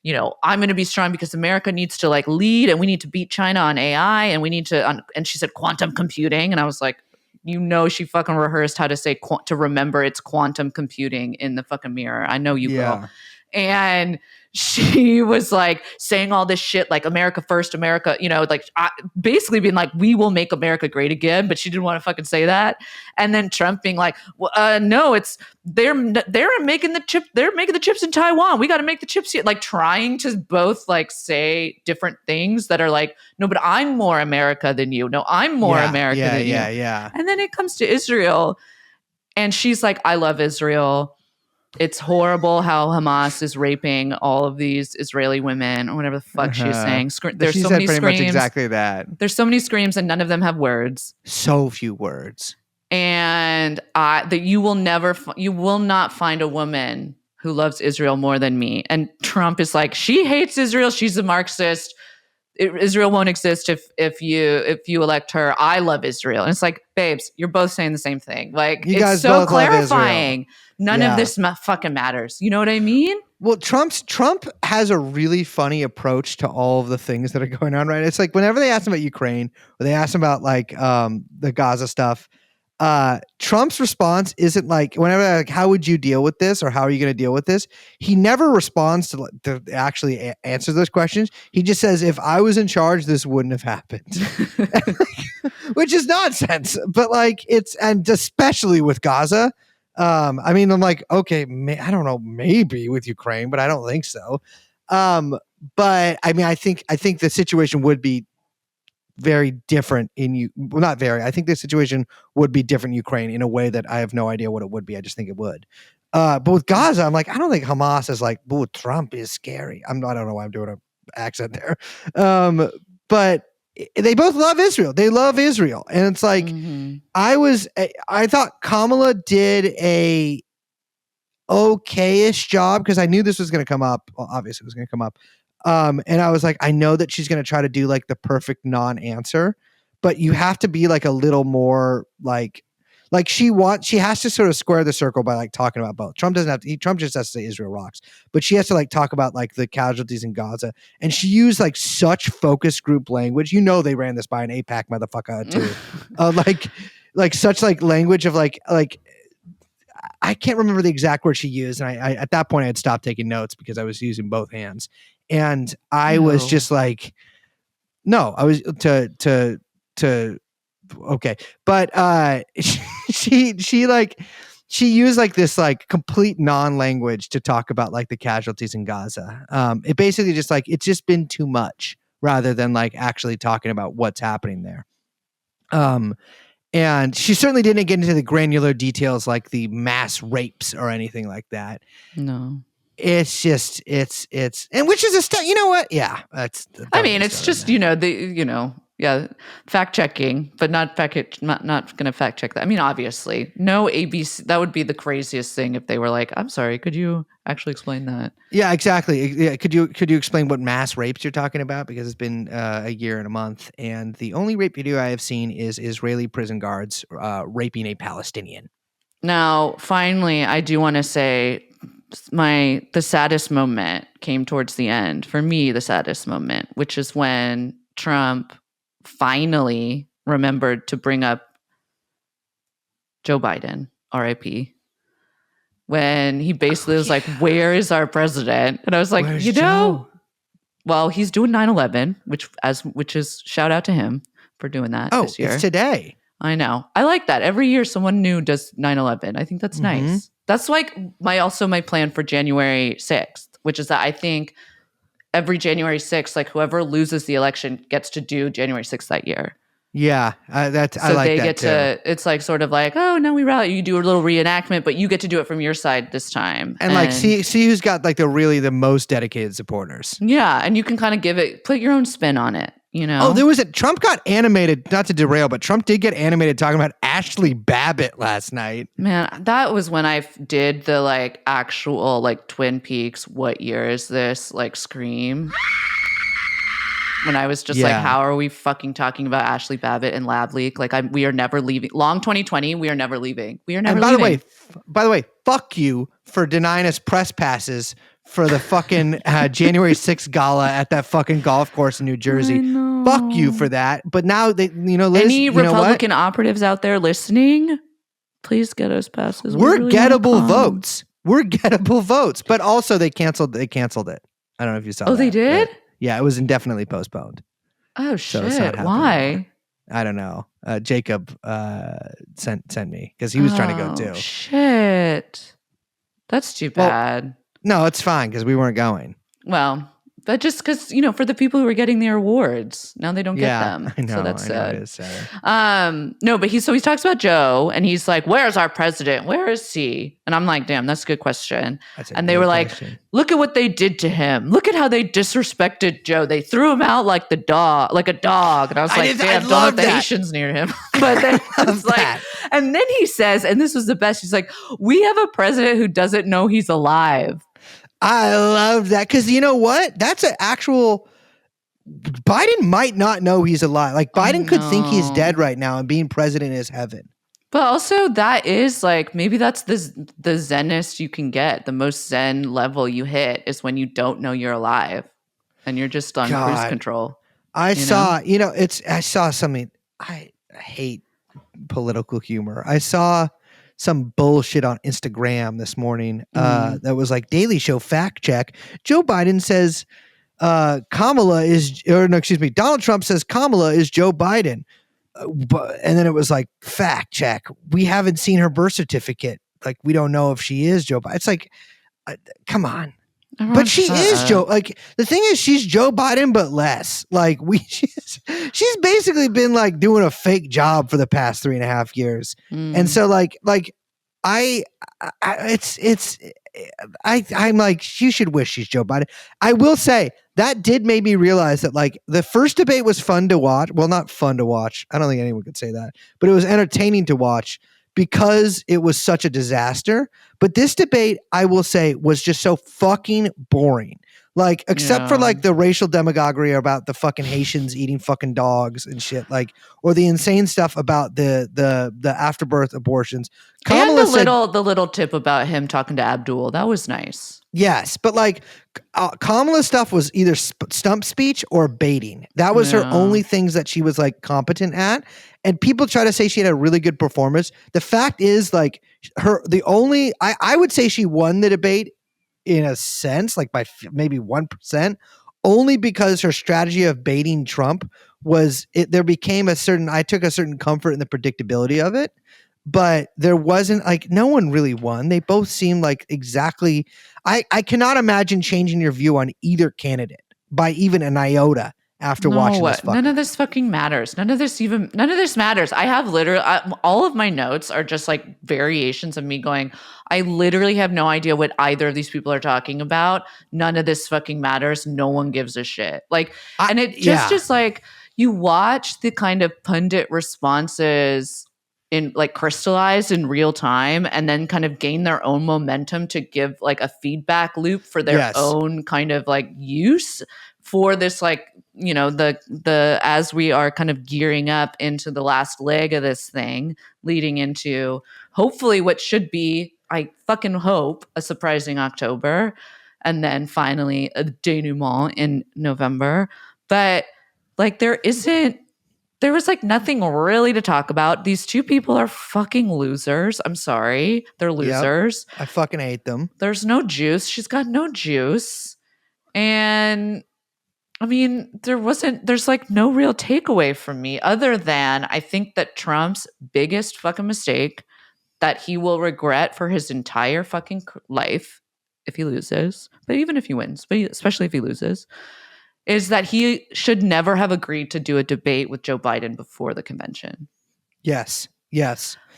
you know, I'm going to be strong because America needs to like lead, and we need to beat China on AI, and we need to, and she said quantum computing. And I was like, you know, she fucking rehearsed how to say, to remember it's quantum computing in the fucking mirror. I know you will. And she was like saying all this shit like America first, America, you know, like basically being like, we will make America great again, but she didn't want to fucking say that. And then Trump being like, well, no, it's they're making the chips in Taiwan. We got to make the chips here. Like trying to both like say different things that are like, no, but I'm more America than you. No, I'm more America than you. Yeah. And then it comes to Israel, and she's like, I love Israel. It's horrible how Hamas is raping all of these Israeli women, or whatever the fuck she is saying. There's she so said many pretty screams. much exactly that. There's so many screams, and none of them have words. So few words. And that you will not find a woman who loves Israel more than me. And Trump is like, she hates Israel. She's a Marxist. Israel won't exist if you elect her. I love Israel. And it's like, babes, you're both saying the same thing. Like, you it's guys so both clarifying. None of this fucking matters. You know what I mean? Well, Trump has a really funny approach to all of the things that are going on, right? It's like whenever they ask him about Ukraine, or they ask him about like the Gaza stuff, Trump's response isn't like, whenever they're like, how would you deal with this, or how are you going to deal with this? He never responds to actually answer those questions. He just says, if I was in charge, this wouldn't have happened, which is nonsense. But like, and especially with Gaza. I mean, I'm like, okay, I don't know, maybe with Ukraine, but I don't think so. But I mean, I think the situation would be very different I think the situation would be different in Ukraine in a way that I have no idea what it would be. I just think it would. But with Gaza, I'm like, I don't think Hamas is like, oh, Trump is scary. I don't know why I'm doing an accent there. But they both love Israel. They love Israel. And it's like, I thought Kamala did a okay-ish job, because I knew this was going to come up. Well, obviously it was going to come up. And I was like, I know that she's going to try to do like the perfect non-answer, but you have to be like a little more like she has to sort of square the circle by like talking about both. Trump just has to say Israel rocks, but she has to like talk about like the casualties in Gaza. And she used like such focus group language. You know, they ran this by an APAC motherfucker too. Like such like language of like I can't remember the exact word she used. And I at that point I had stopped taking notes because I was using both hands. And I was just like, no, I was to okay. But she used like this like complete non-language to talk about like the casualties in Gaza. It basically just like it's just been too much rather than like actually talking about what's happening there. And she certainly didn't get into the granular details like the mass rapes or anything like that. No. It's just and which is a step. You know what? Yeah, I mean, it's just fact checking, but not going to fact check that. I mean, obviously, no ABC. That would be the craziest thing if they were like, "I'm sorry, could you actually explain that?" Yeah, exactly. Yeah, could you explain what mass rapes you're talking about? Because it's been a year and a month, and the only rape video I have seen is Israeli prison guards raping a Palestinian. Now, finally, I do want to say the saddest moment came towards the end. For me, the saddest moment, which is when Trump finally remembered to bring up Joe Biden, RIP, when he basically was like, "Where is our president?" And I was like, Where's Joe? Well, he's doing 9/11, which is shout out to him for doing that this year. It's today. I know. I like that. Every year someone new does 9/11. I think that's nice. That's like my plan for January 6th, which is that I think every January 6th, like whoever loses the election gets to do January 6th that year. Yeah, I like that too. It's like sort of like, oh no, we rally. You do a little reenactment, but you get to do it from your side this time. And like see who's got like the most dedicated supporters. Yeah, and you can kind of put your own spin on it. You know? Oh, Trump got animated, not to derail, but Trump did get animated talking about Ashley Babbitt last night. Man, that was when I did the like actual like Twin Peaks, what year is this? Like scream. When I was just like, how are we fucking talking about Ashley Babbitt and Lab Leak? Like we are never leaving. Long 2020, we are never leaving. We are never leaving. By the way, fuck you for denying us press passes for the fucking January 6th gala at that fucking golf course in New Jersey. Fuck you for that. But now Liz, any Republican operatives out there listening, please get us passes. We're really gettable votes. We're gettable votes. But also they canceled it. I don't know if you saw that. Oh, they did? Yeah, it was indefinitely postponed. Oh shit. Why? Anymore. I don't know. Jacob sent me because he was trying to go too. Shit. That's too bad. Well, no, it's fine because we weren't going. Well, but just because, for the people who are getting their awards, now they don't get them. I know, so that's sad. It is sad. No, but he talks about Joe and he's like, where's our president? Where is he? And I'm like, damn, that's a good question. And they were like, look at what they did to him. Look at how they disrespected Joe. They threw him out like a dog. And I was like, damn, don't let the Haitians near him. But then it's like, and then he says, and this was the best. He's like, we have a president who doesn't know he's alive. I love that because you know what? That's an actual. Biden might not know he's alive. Like Biden could think he's dead right now, and being president is heaven. But also, that is like maybe that's the zenest you can get. The most zen level you hit is when you don't know you're alive, and you're just on cruise control. I saw something. I hate political humor. I saw some bullshit on Instagram this morning that was like Daily Show fact check. Joe Biden says Donald Trump says Kamala is Joe Biden. And then it was like fact check. We haven't seen her birth certificate. Like we don't know if she is Joe Biden. It's like, come on. But she is Joe. Like the thing is, she's Joe Biden, but less. Like she's basically been like doing a fake job for the past 3.5 years, and so I'm like, you should wish she's Joe Biden. I will say that did make me realize that like the first debate was fun to watch. Well, not fun to watch. I don't think anyone could say that, but it was entertaining to watch because it was such a disaster. But this debate, I will say, was just so fucking boring. Like, except for Yeah. like the racial demagoguery about the fucking Haitians eating fucking dogs and shit, like, or the insane stuff about the afterbirth abortions. And Kamala said the little tip about him talking to Abdul. That was nice. yes, but like Kamala's stuff was either stump speech or baiting. That was her Yeah. only things that she was like competent at. And people try to say she had a really good performance. The fact is, like, I would say she won the debate in a sense, like by maybe 1%, only because her strategy of baiting Trump there became I took a certain comfort in the predictability of it. But there wasn't like no one really won. They both seemed like exactly. I cannot imagine changing your view on either candidate by even an iota after watching this. None of this fucking matters. None of this matters. I have literally all of my notes are just like variations of me going, I literally have no idea what either of these people are talking about. None of this fucking matters. No one gives a shit. Like, and it just like you watch the kind of pundit responses in like crystallized in real time and then kind of gain their own momentum to give like a feedback loop for their own kind of like use for this, like, you know, the as we are kind of gearing up into the last leg of this thing, leading into hopefully what should be, I fucking hope, a surprising October, and then finally a denouement in November. But like there was like nothing really to talk about. These two people are fucking losers. I'm sorry. They're losers. I fucking hate them. There's no juice. She's got no juice. And I mean, there's like no real takeaway from me other than I think that Trump's biggest fucking mistake that he will regret for his entire fucking life if he loses, but even if he wins, but especially if he loses, is that he should never have agreed to do a debate with Joe Biden before the convention. Yes.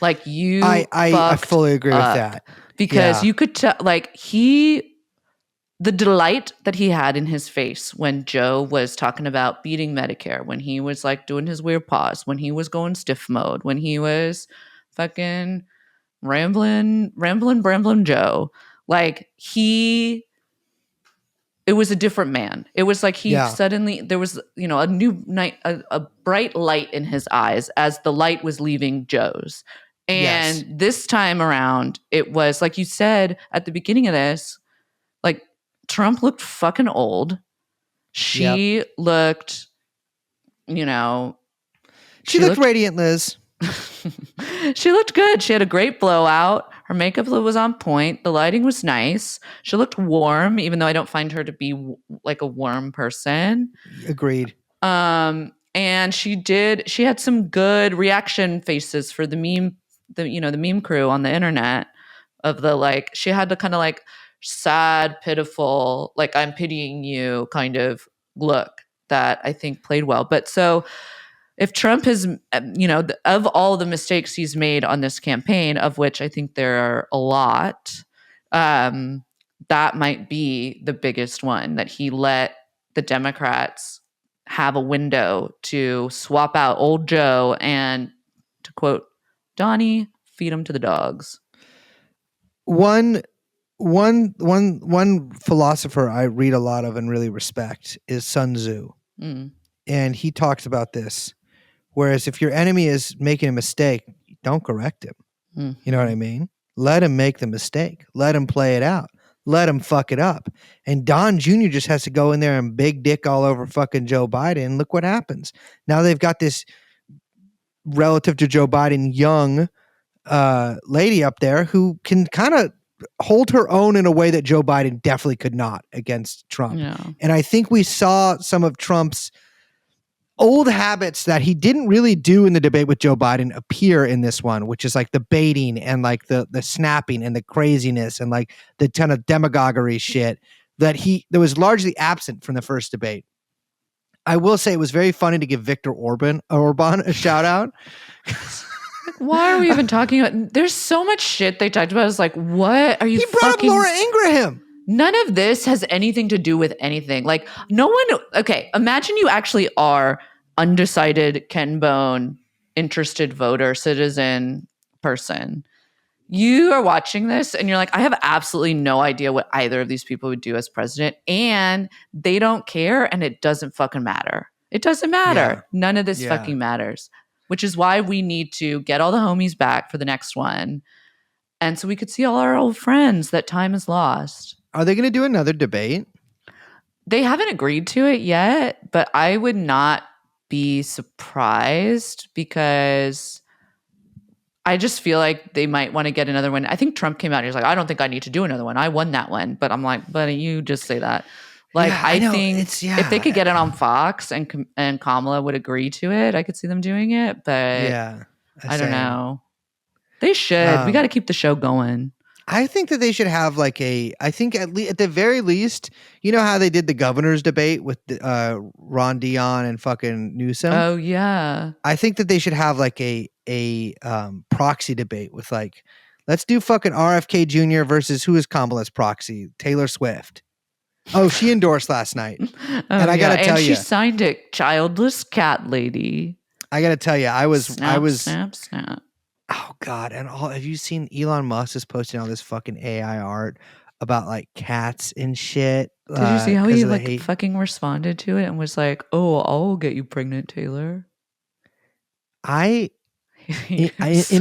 Like you, I fully agree with that. Because you could tell, like the delight that he had in his face when Joe was talking about beating Medicare, when he was like doing his weird pause, when he was going stiff mode, when he was fucking rambling Joe, like it was a different man. It was like he suddenly, there was, you know, a new night, a bright light in his eyes as the light was leaving Joe's. And this time around, it was like you said at the beginning of this, like Trump looked fucking old. She looked, you know. She looked radiant, Liz. She looked good. She had a great blowout. Her makeup was on point. The lighting was nice. She looked warm, even though I don't find her to be like a warm person. Agreed. And she had some good reaction faces for the meme crew on the internet of the, like, she had the kind of like sad, pitiful, like I'm pitying you kind of look that I think played well. But so if Trump has, you know, of all the mistakes he's made on this campaign, of which I think there are a lot, that might be the biggest one, that he let the Democrats have a window to swap out old Joe and, to quote Donnie, feed him to the dogs. One philosopher I read a lot of and really respect is Sun Tzu. And he talks about this. Whereas if your enemy is making a mistake, don't correct him. You know what I mean? Let him make the mistake. Let him play it out. Let him fuck it up. And Don Jr. just has to go in there and big dick all over fucking Joe Biden. Look what happens. Now they've got this, relative to Joe Biden, young lady up there who can kind of hold her own in a way that Joe Biden definitely could not against Trump. Yeah. And I think we saw some of Trump's old habits that he didn't really do in the debate with Joe Biden appear in this one, which is like the baiting and like the snapping and the craziness and like the ton of demagoguery shit that was largely absent from the first debate. I will say it was very funny to give Viktor Orban a shout out. Why are we even talking about? There's so much shit they talked about. It's like, what are you? He brought up Laura Ingraham. None of this has anything to do with anything. Like, no one. Okay, imagine you actually are undecided, Ken Bone, interested voter, citizen, person. you are watching this and you're like, I have absolutely no idea what either of these people would do as president, and they don't care, and it doesn't fucking matter. It doesn't matter. Yeah. None of this Yeah. fucking matters, which is why we need to get all the homies back for the next one. And so we could see all our old friends that time is lost. Are they going to do another debate? They haven't agreed to it yet, but I would not be surprised because I just feel like they might want to get another one. I think Trump came out and he was like, I don't think I need to do another one. I won that one. But I'm like, buddy, you just say that. Like, Yeah, I know. think It's, if they could get it on Fox and Kamala would agree to it, I could see them doing it. But Yeah. I don't know. They should. We got to keep the show going. I think that they should have like I think at the very least, you know how they did the governor's debate with Ron Dion and fucking Newsom? Oh, yeah. I think that they should have like a proxy debate with like, let's do fucking RFK Jr. versus who is Kamala's proxy? Taylor Swift. Oh, she endorsed last night. And I got to tell you. And she signed it, childless cat lady. I got to tell you, I was Snap. Oh God! And have you seen Elon Musk is posting all this fucking AI art about like cats and shit? Did you see how he like fucking responded to it and was like, "Oh, I'll get you pregnant, Taylor." In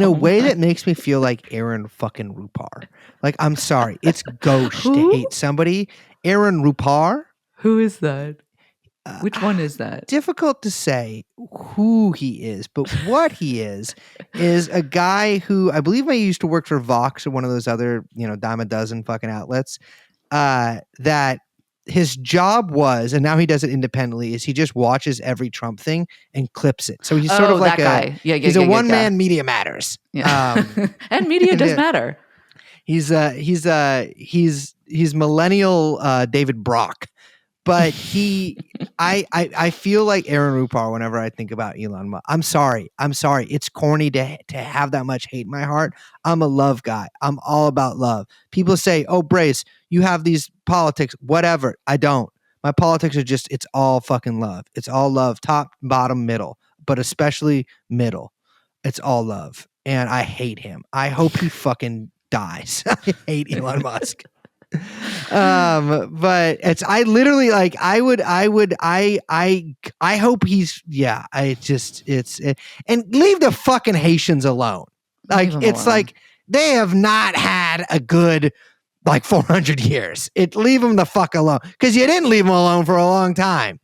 a way that makes me feel like Aaron fucking Rupar. Like, I'm sorry, it's gauche to hate somebody. Aaron Rupar. Who is that? Which one is that? Difficult to say who he is, but what he is a guy who I believe I used to work for Vox or one of those other, dime a dozen fucking outlets. That his job was, and now he does it independently, is he just watches every Trump thing and clips it. So he's sort of like that guy. He's a one-man Media Matters. Yeah. And media does matter. He's millennial David Brock. But I feel like Aaron Rupar whenever I think about Elon Musk. I'm sorry. It's corny to have that much hate in my heart. I'm a love guy. I'm all about love. People say, oh, Brace, you have these politics, whatever. I don't. My politics are just, it's all fucking love. It's all love, top, bottom, middle, but especially middle. It's all love. And I hate him. I hope he fucking dies. I hate Elon Musk. But I literally like I hope he's and leave the fucking Haitians alone. Like it's alone. Like they have not had a good like 400 years. Leave them the fuck alone because you didn't leave them alone for a long time.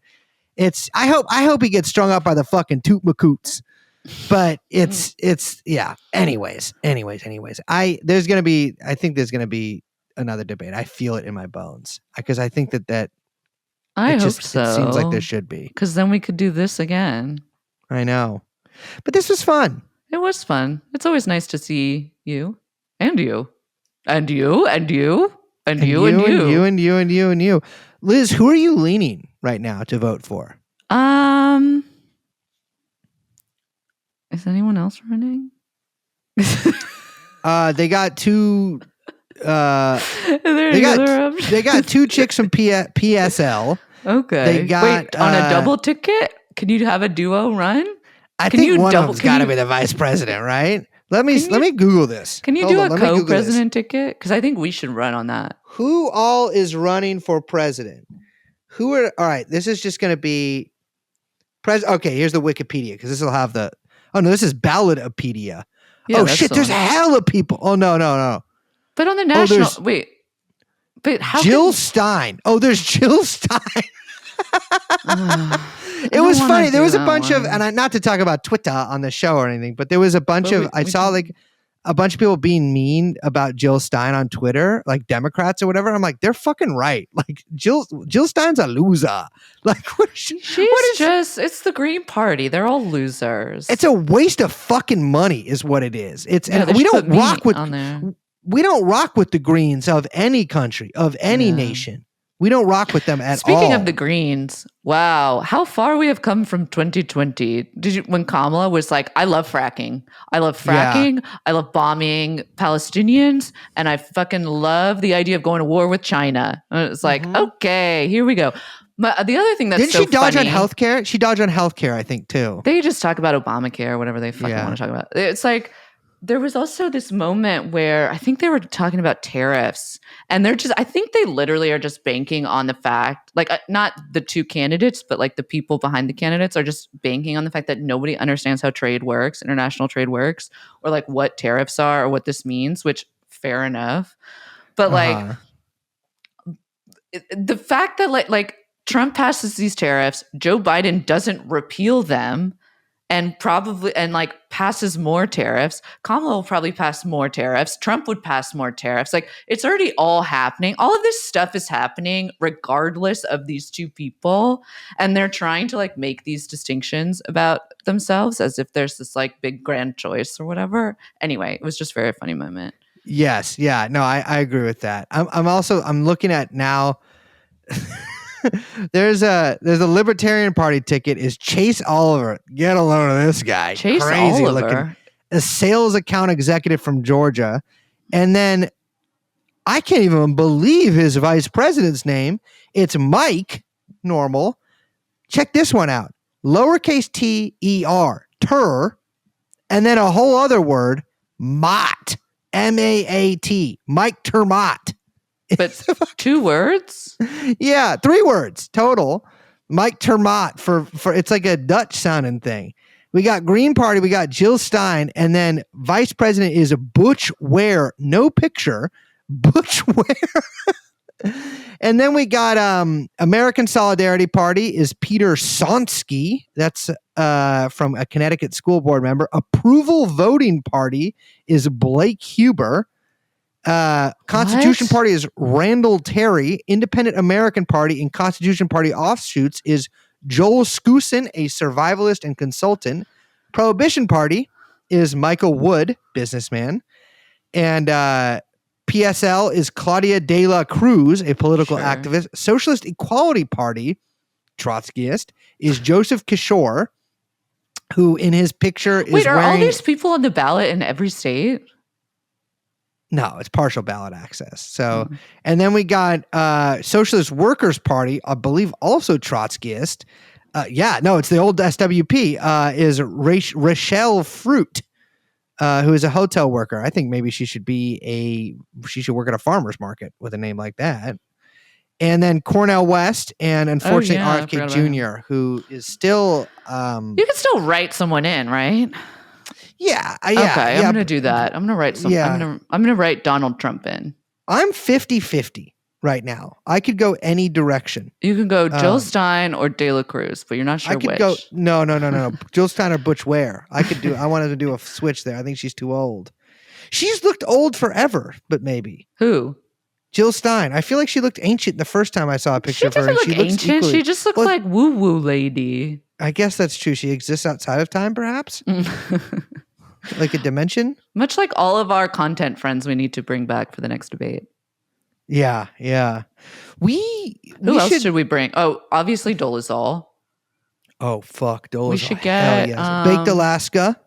I hope he gets strung up by the fucking Toot Makoots. But it's yeah. Anyways. I think there's gonna be another debate. I feel it in my bones because I think that I hope so. It seems like there should be, because then we could do this again. I know, but this was fun. It was fun. It's always nice to see you and you and you and you and you and you and you and you and you. Liz, who are you leaning right now to vote for? Is anyone else running? They got two. They got two chicks from PSL. Okay. They got, wait, on a double ticket? Can you have a duo run? I think one of them's got to be the vice president, right? Let me Google this. Can you do a co-president ticket? Because I think we should run on that. Who all is running for president? All right, this is just going to be okay, here's the Wikipedia because this will have the. Oh no, this is Ballotopedia. Yeah, oh shit, there's hella people. Oh no. But on the national, wait. But how? Jill Stein. Oh, there's Jill Stein. It was funny. There was a bunch of, and not to talk about Twitter on the show or anything, but there was a bunch of. I saw like a bunch of people being mean about Jill Stein on Twitter, like Democrats or whatever. I'm like, they're fucking right. Like Jill Stein's a loser. Like it's the Green Party. They're all losers. It's a waste of fucking money, is what it is. And we don't rock with on there. We don't rock with the Greens of any country, of any nation. We don't rock with them at all. Speaking of the Greens, wow, how far we have come from 2020. When Kamala was like, I love fracking. I love bombing Palestinians, and I fucking love the idea of going to war with China. And it's like, okay, here we go. But the other thing that's Didn't she dodge on healthcare? She dodged on healthcare, I think, too. They just talk about Obamacare or whatever they fucking want to talk about. It's like, There was also this moment where I think they were talking about tariffs, and I think they literally are just banking on the fact, like, not the two candidates, but like the people behind the candidates are just banking on the fact that nobody understands how trade works, international trade works, or like what tariffs are or what this means, which fair enough. But like Uh-huh. the fact that like Trump passes these tariffs, Joe Biden doesn't repeal them and like passes more tariffs. Kamala will probably pass more tariffs. Trump would pass more tariffs. Like it's already all happening. All of this stuff is happening regardless of these two people. And they're trying to like make these distinctions about themselves as if there's this like big grand choice or whatever. Anyway, it was just a very funny moment. Yes. Yeah. No, I agree with that. I'm looking at now. There's a Libertarian Party ticket is Chase Oliver. Get a load of this guy. Chase Crazy Oliver. looking. A sales account executive from Georgia. And then I can't even believe his vice president's name. It's Mike, normal. Check this one out. Lowercase T-E-R, ter, and then a whole other word, Mott, M-A-A-T, Mike Termott. But 2 words? Yeah, 3 words total. Mike Termott for it's like a Dutch sounding thing. We got Green Party, we got Jill Stein, and then Vice President is Butch Ware. No picture. Butch Ware. And then we got American Solidarity Party is Peter Sonsky. That's from a Connecticut school board member. Approval Voting Party is Blake Huber. Constitution Party is Randall Terry. Independent American Party and Constitution Party offshoots is Joel Skousen, a survivalist and consultant. Prohibition Party is Michael Wood, businessman. And PSL is Claudia de la Cruz, a political activist. Socialist Equality Party, Trotskyist, is Joseph Kishore, who in his picture is Wait, are wearing... all these people on the ballot in every state? No, it's partial ballot access. So, and then we got Socialist Workers Party, I believe also Trotskyist. It's the old SWP, is Rachelle Fruit, who is a hotel worker. I think maybe she should work at a farmer's market with a name like that. And then Cornel West and unfortunately RFK Jr., who is still... you can still write someone in, right? Yeah. Okay, I'm going to do that. I'm going to write I'm going to write Donald Trump in. I'm 50-50 right now. I could go any direction. You can go Jill Stein or De La Cruz, but you're not sure I could which. go no. Jill Stein or Butch Ware. I wanted to do a switch there. I think she's too old. She's looked old forever, but maybe. Who? Jill Stein. I feel like she looked ancient the first time I saw a picture of her. She doesn't look ancient. She just looks like woo-woo lady. I guess that's true. She exists outside of time, perhaps? Like a dimension? Much like all of our content friends we need to bring back for the next debate. Yeah. Who else should we bring? Oh, obviously Dolezal. Oh, fuck. Dolezal. We should get... Baked Alaska.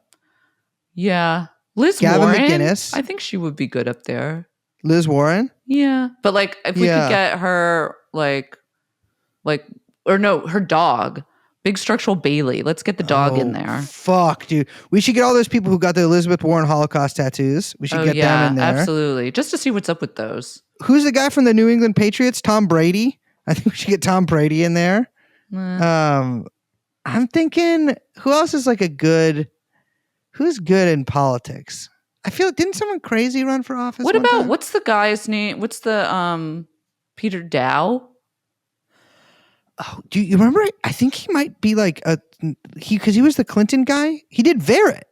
Yeah. Liz Gavin Warren. McGinnis. I think she would be good up there. Liz Warren? Yeah. But like, if we could get her, her dog. Big Structural Bailey. Let's get the dog in there. Fuck, dude. We should get all those people who got the Elizabeth Warren Holocaust tattoos. We should get them in there. Absolutely. Just to see what's up with those. Who's the guy from the New England Patriots? Tom Brady. I think we should get Tom Brady in there. I'm thinking, who else is like who's good in politics? I feel, didn't someone crazy run for office? What's the guy's name? What's the, Peter Dow? Oh, do you remember? I think he might be like because he was the Clinton guy. He did Verrett.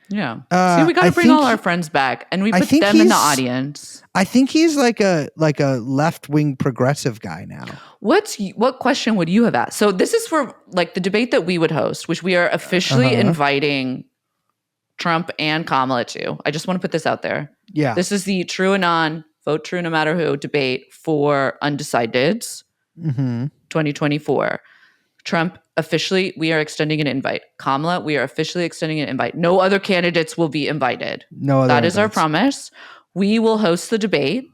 Yeah. See, we got to bring all our friends back, and we put them in the audience. I think he's like a left wing progressive guy now. What question would you have asked? So this is for like the debate that we would host, which we are officially inviting Trump and Kamala to. I just want to put this out there. Yeah. This is the TrueAnon Vote True No Matter Who debate for undecideds. 2024. Trump, officially, we are extending an invite. Kamala, we are officially extending an invite. No other candidates will be invited. That is our promise. We will host the debate.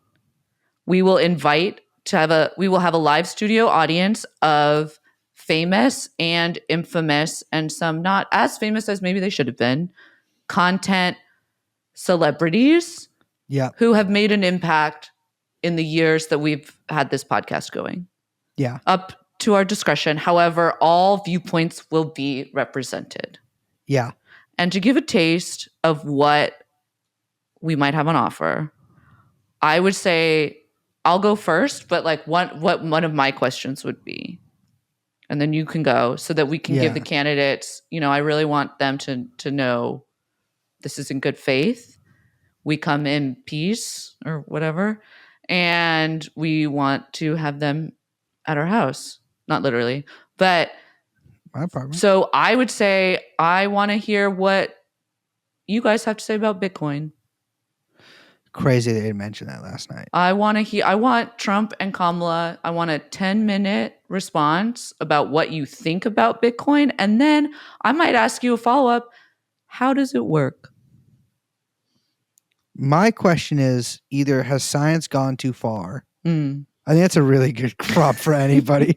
We will we will have a live studio audience of famous and infamous and some not as famous as maybe they should have been content celebrities Yeah. who have made an impact in the years that we've had this podcast going. Yeah. Up to our discretion. However, all viewpoints will be represented. Yeah. And to give a taste of what we might have on offer, I would say I'll go first, but like what one of my questions would be. And then you can go so that we can give the candidates, I really want them to know this is in good faith. We come in peace or whatever. And we want to have them at our house. Not literally, but My apartment. so I would say I want to hear what you guys have to say about Bitcoin. Crazy they didn't mention that last night. I want Trump and Kamala. I want a 10-minute response about what you think about Bitcoin. And then I might ask you a follow-up. How does it work? My question is either has science gone too far? Mm. I think that's a really good prop for anybody.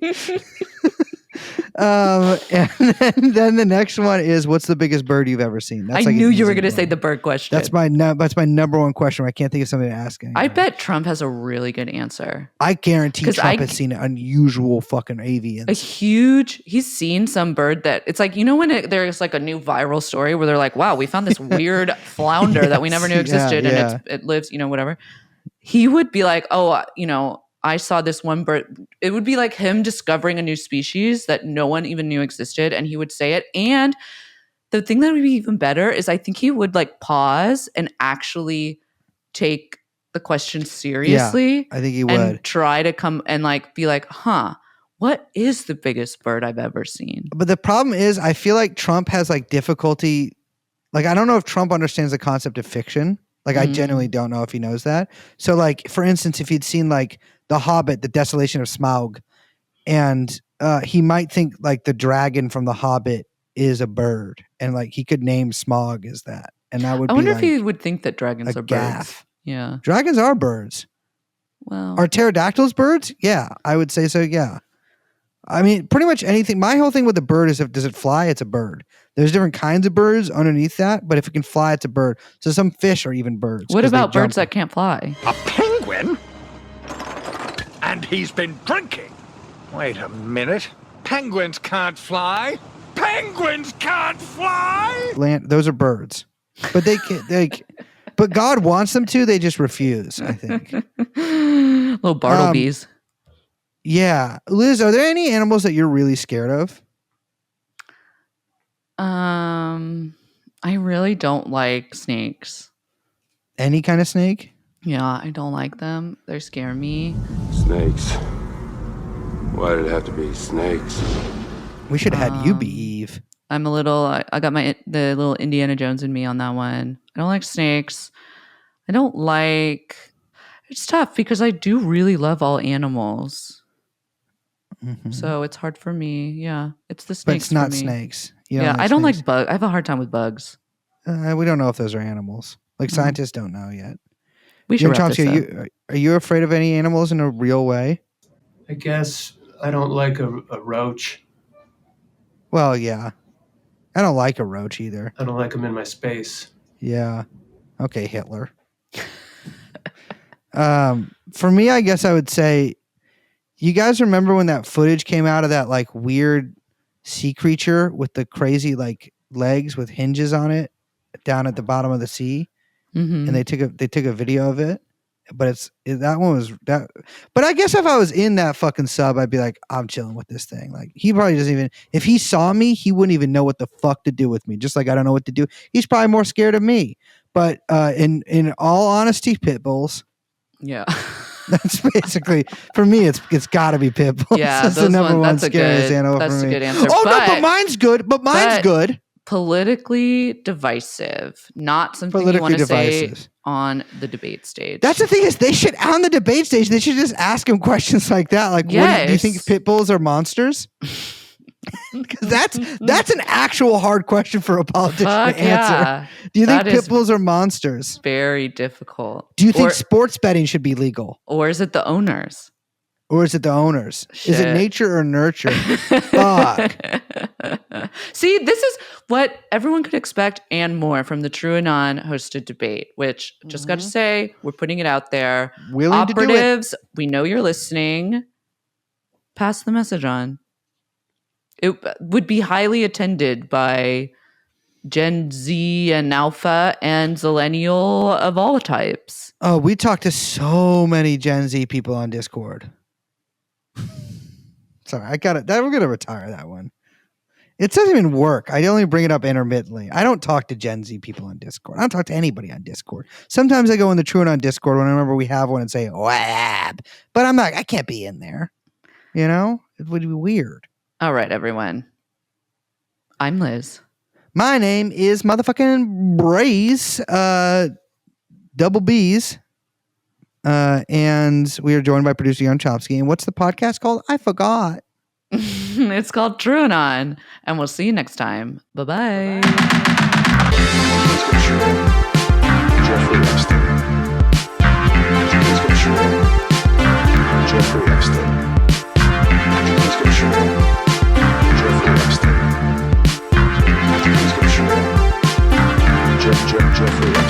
And then the next one is, what's the biggest bird you've ever seen? That's I like knew an you were easy going to say one. the bird question. That's my number one question. I can't think of something to ask anybody. I bet Trump has a really good answer. I guarantee 'Cause Trump has seen unusual fucking avians. He's seen some bird that it's like, when there's like a new viral story where they're like, wow, we found this weird flounder that we never knew existed and it lives, whatever. He would be like, oh, I saw this one bird. It would be like him discovering a new species that no one even knew existed, and he would say it. And the thing that would be even better is I think he would like pause and actually take the question seriously. Yeah, I think he would. And try to come and like be like, what is the biggest bird I've ever seen? But the problem is, I feel like Trump has like difficulty. Like, I don't know if Trump understands the concept of fiction. Like, I genuinely don't know if he knows that. So, like, for instance, if he'd seen like The Hobbit, The Desolation of Smaug, and he might think like the dragon from The Hobbit is a bird, and like he could name Smaug as that, and that would. I wonder be, if like, he would think that dragons a are birds. gaffe. Yeah, Dragons are birds. well, Are pterodactyls birds? Yeah, I would say so. Yeah. I mean, pretty much anything. My whole thing with a bird is, does it fly? It's a bird. There's different kinds of birds underneath that, but if it can fly, it's a bird. So some fish are even birds. What about birds that can't fly? A penguin? And he's been drinking. Wait a minute. Penguins can't fly. Penguins can't fly. Those are birds, but they can. But God wants them to. They just refuse. I think. Little bartlebees. Yeah, Liz, are there any animals that you're really scared of? I really don't like snakes. Any kind of snake? Yeah, I don't like them. They scare me. Snakes. Why did it have to be snakes? We should have had you be Eve. I'm a little. I got the little Indiana Jones in me on that one. I don't like snakes. I don't like. It's tough because I do really love all animals. Mm-hmm. So it's hard for me. Yeah, it's the snakes. But it's not for me. snakes. I don't like bugs. I have a hard time with bugs. We don't know if those are animals. Like scientists don't know yet. We should wrap Chomsky, this up. are you afraid of any animals in a real way? I guess I don't like a roach. Well, yeah. I don't like a roach either. I don't like them in my space. Yeah. Okay, Hitler. For me, I guess I would say, you guys remember when that footage came out of that like weird sea creature with the crazy like legs with hinges on it down at the bottom of the sea? Mm-hmm. And they took a video of it, but that one was that. But I guess if I was in that fucking sub, I'd be like, I'm chilling with this thing. Like, he probably doesn't even, if he saw me, he wouldn't even know what the fuck to do with me. Just like I don't know what to do. He's probably more scared of me. But in all honesty, pit bulls. Yeah. That's basically, for me, it's got to be pit bulls. Yeah, that's the number one scariest animal that's for a me. good answer. Oh no, but mine's good. But mine's good. Politically divisive, not something you want to say on the debate stage. That's the thing is, they should, on the debate stage, they should just ask him questions like that. Like, do you think pit bulls are monsters? Because that's an actual hard question for a politician to answer. Yeah. Do you think pit bulls are monsters? Very difficult. Do you think sports betting should be legal? Or is it the owners? Or is it the owners? Is it Shit. nature or nurture? Fuck. See, this is what everyone could expect and more from the TrueAnon hosted debate, which just got to say, we're putting it out there. Willing to do it. Operatives, we know you're listening. Pass the message on. It would be highly attended by Gen Z and Alpha and Zillennial of all types. Oh, we talked to so many Gen Z people on Discord. Sorry, I got it. We're gonna retire that one. It doesn't even work. I only bring it up intermittently. I don't talk to Gen Z people on Discord. I don't talk to anybody on Discord. Sometimes I go in the TrueAnon Discord when I remember we have one and say "Wab," but I'm not. I can't be in there. You know, it would be weird. All right, everyone. I'm Liz. My name is motherfucking Braze, double B's. And we are joined by producer Jan Chomsky. And what's the podcast called? I forgot. It's called TrueAnon, and we'll see you next time. Bye-bye. Jeffrey Epstein. Jeffrey Epstein. Jeffrey Epstein.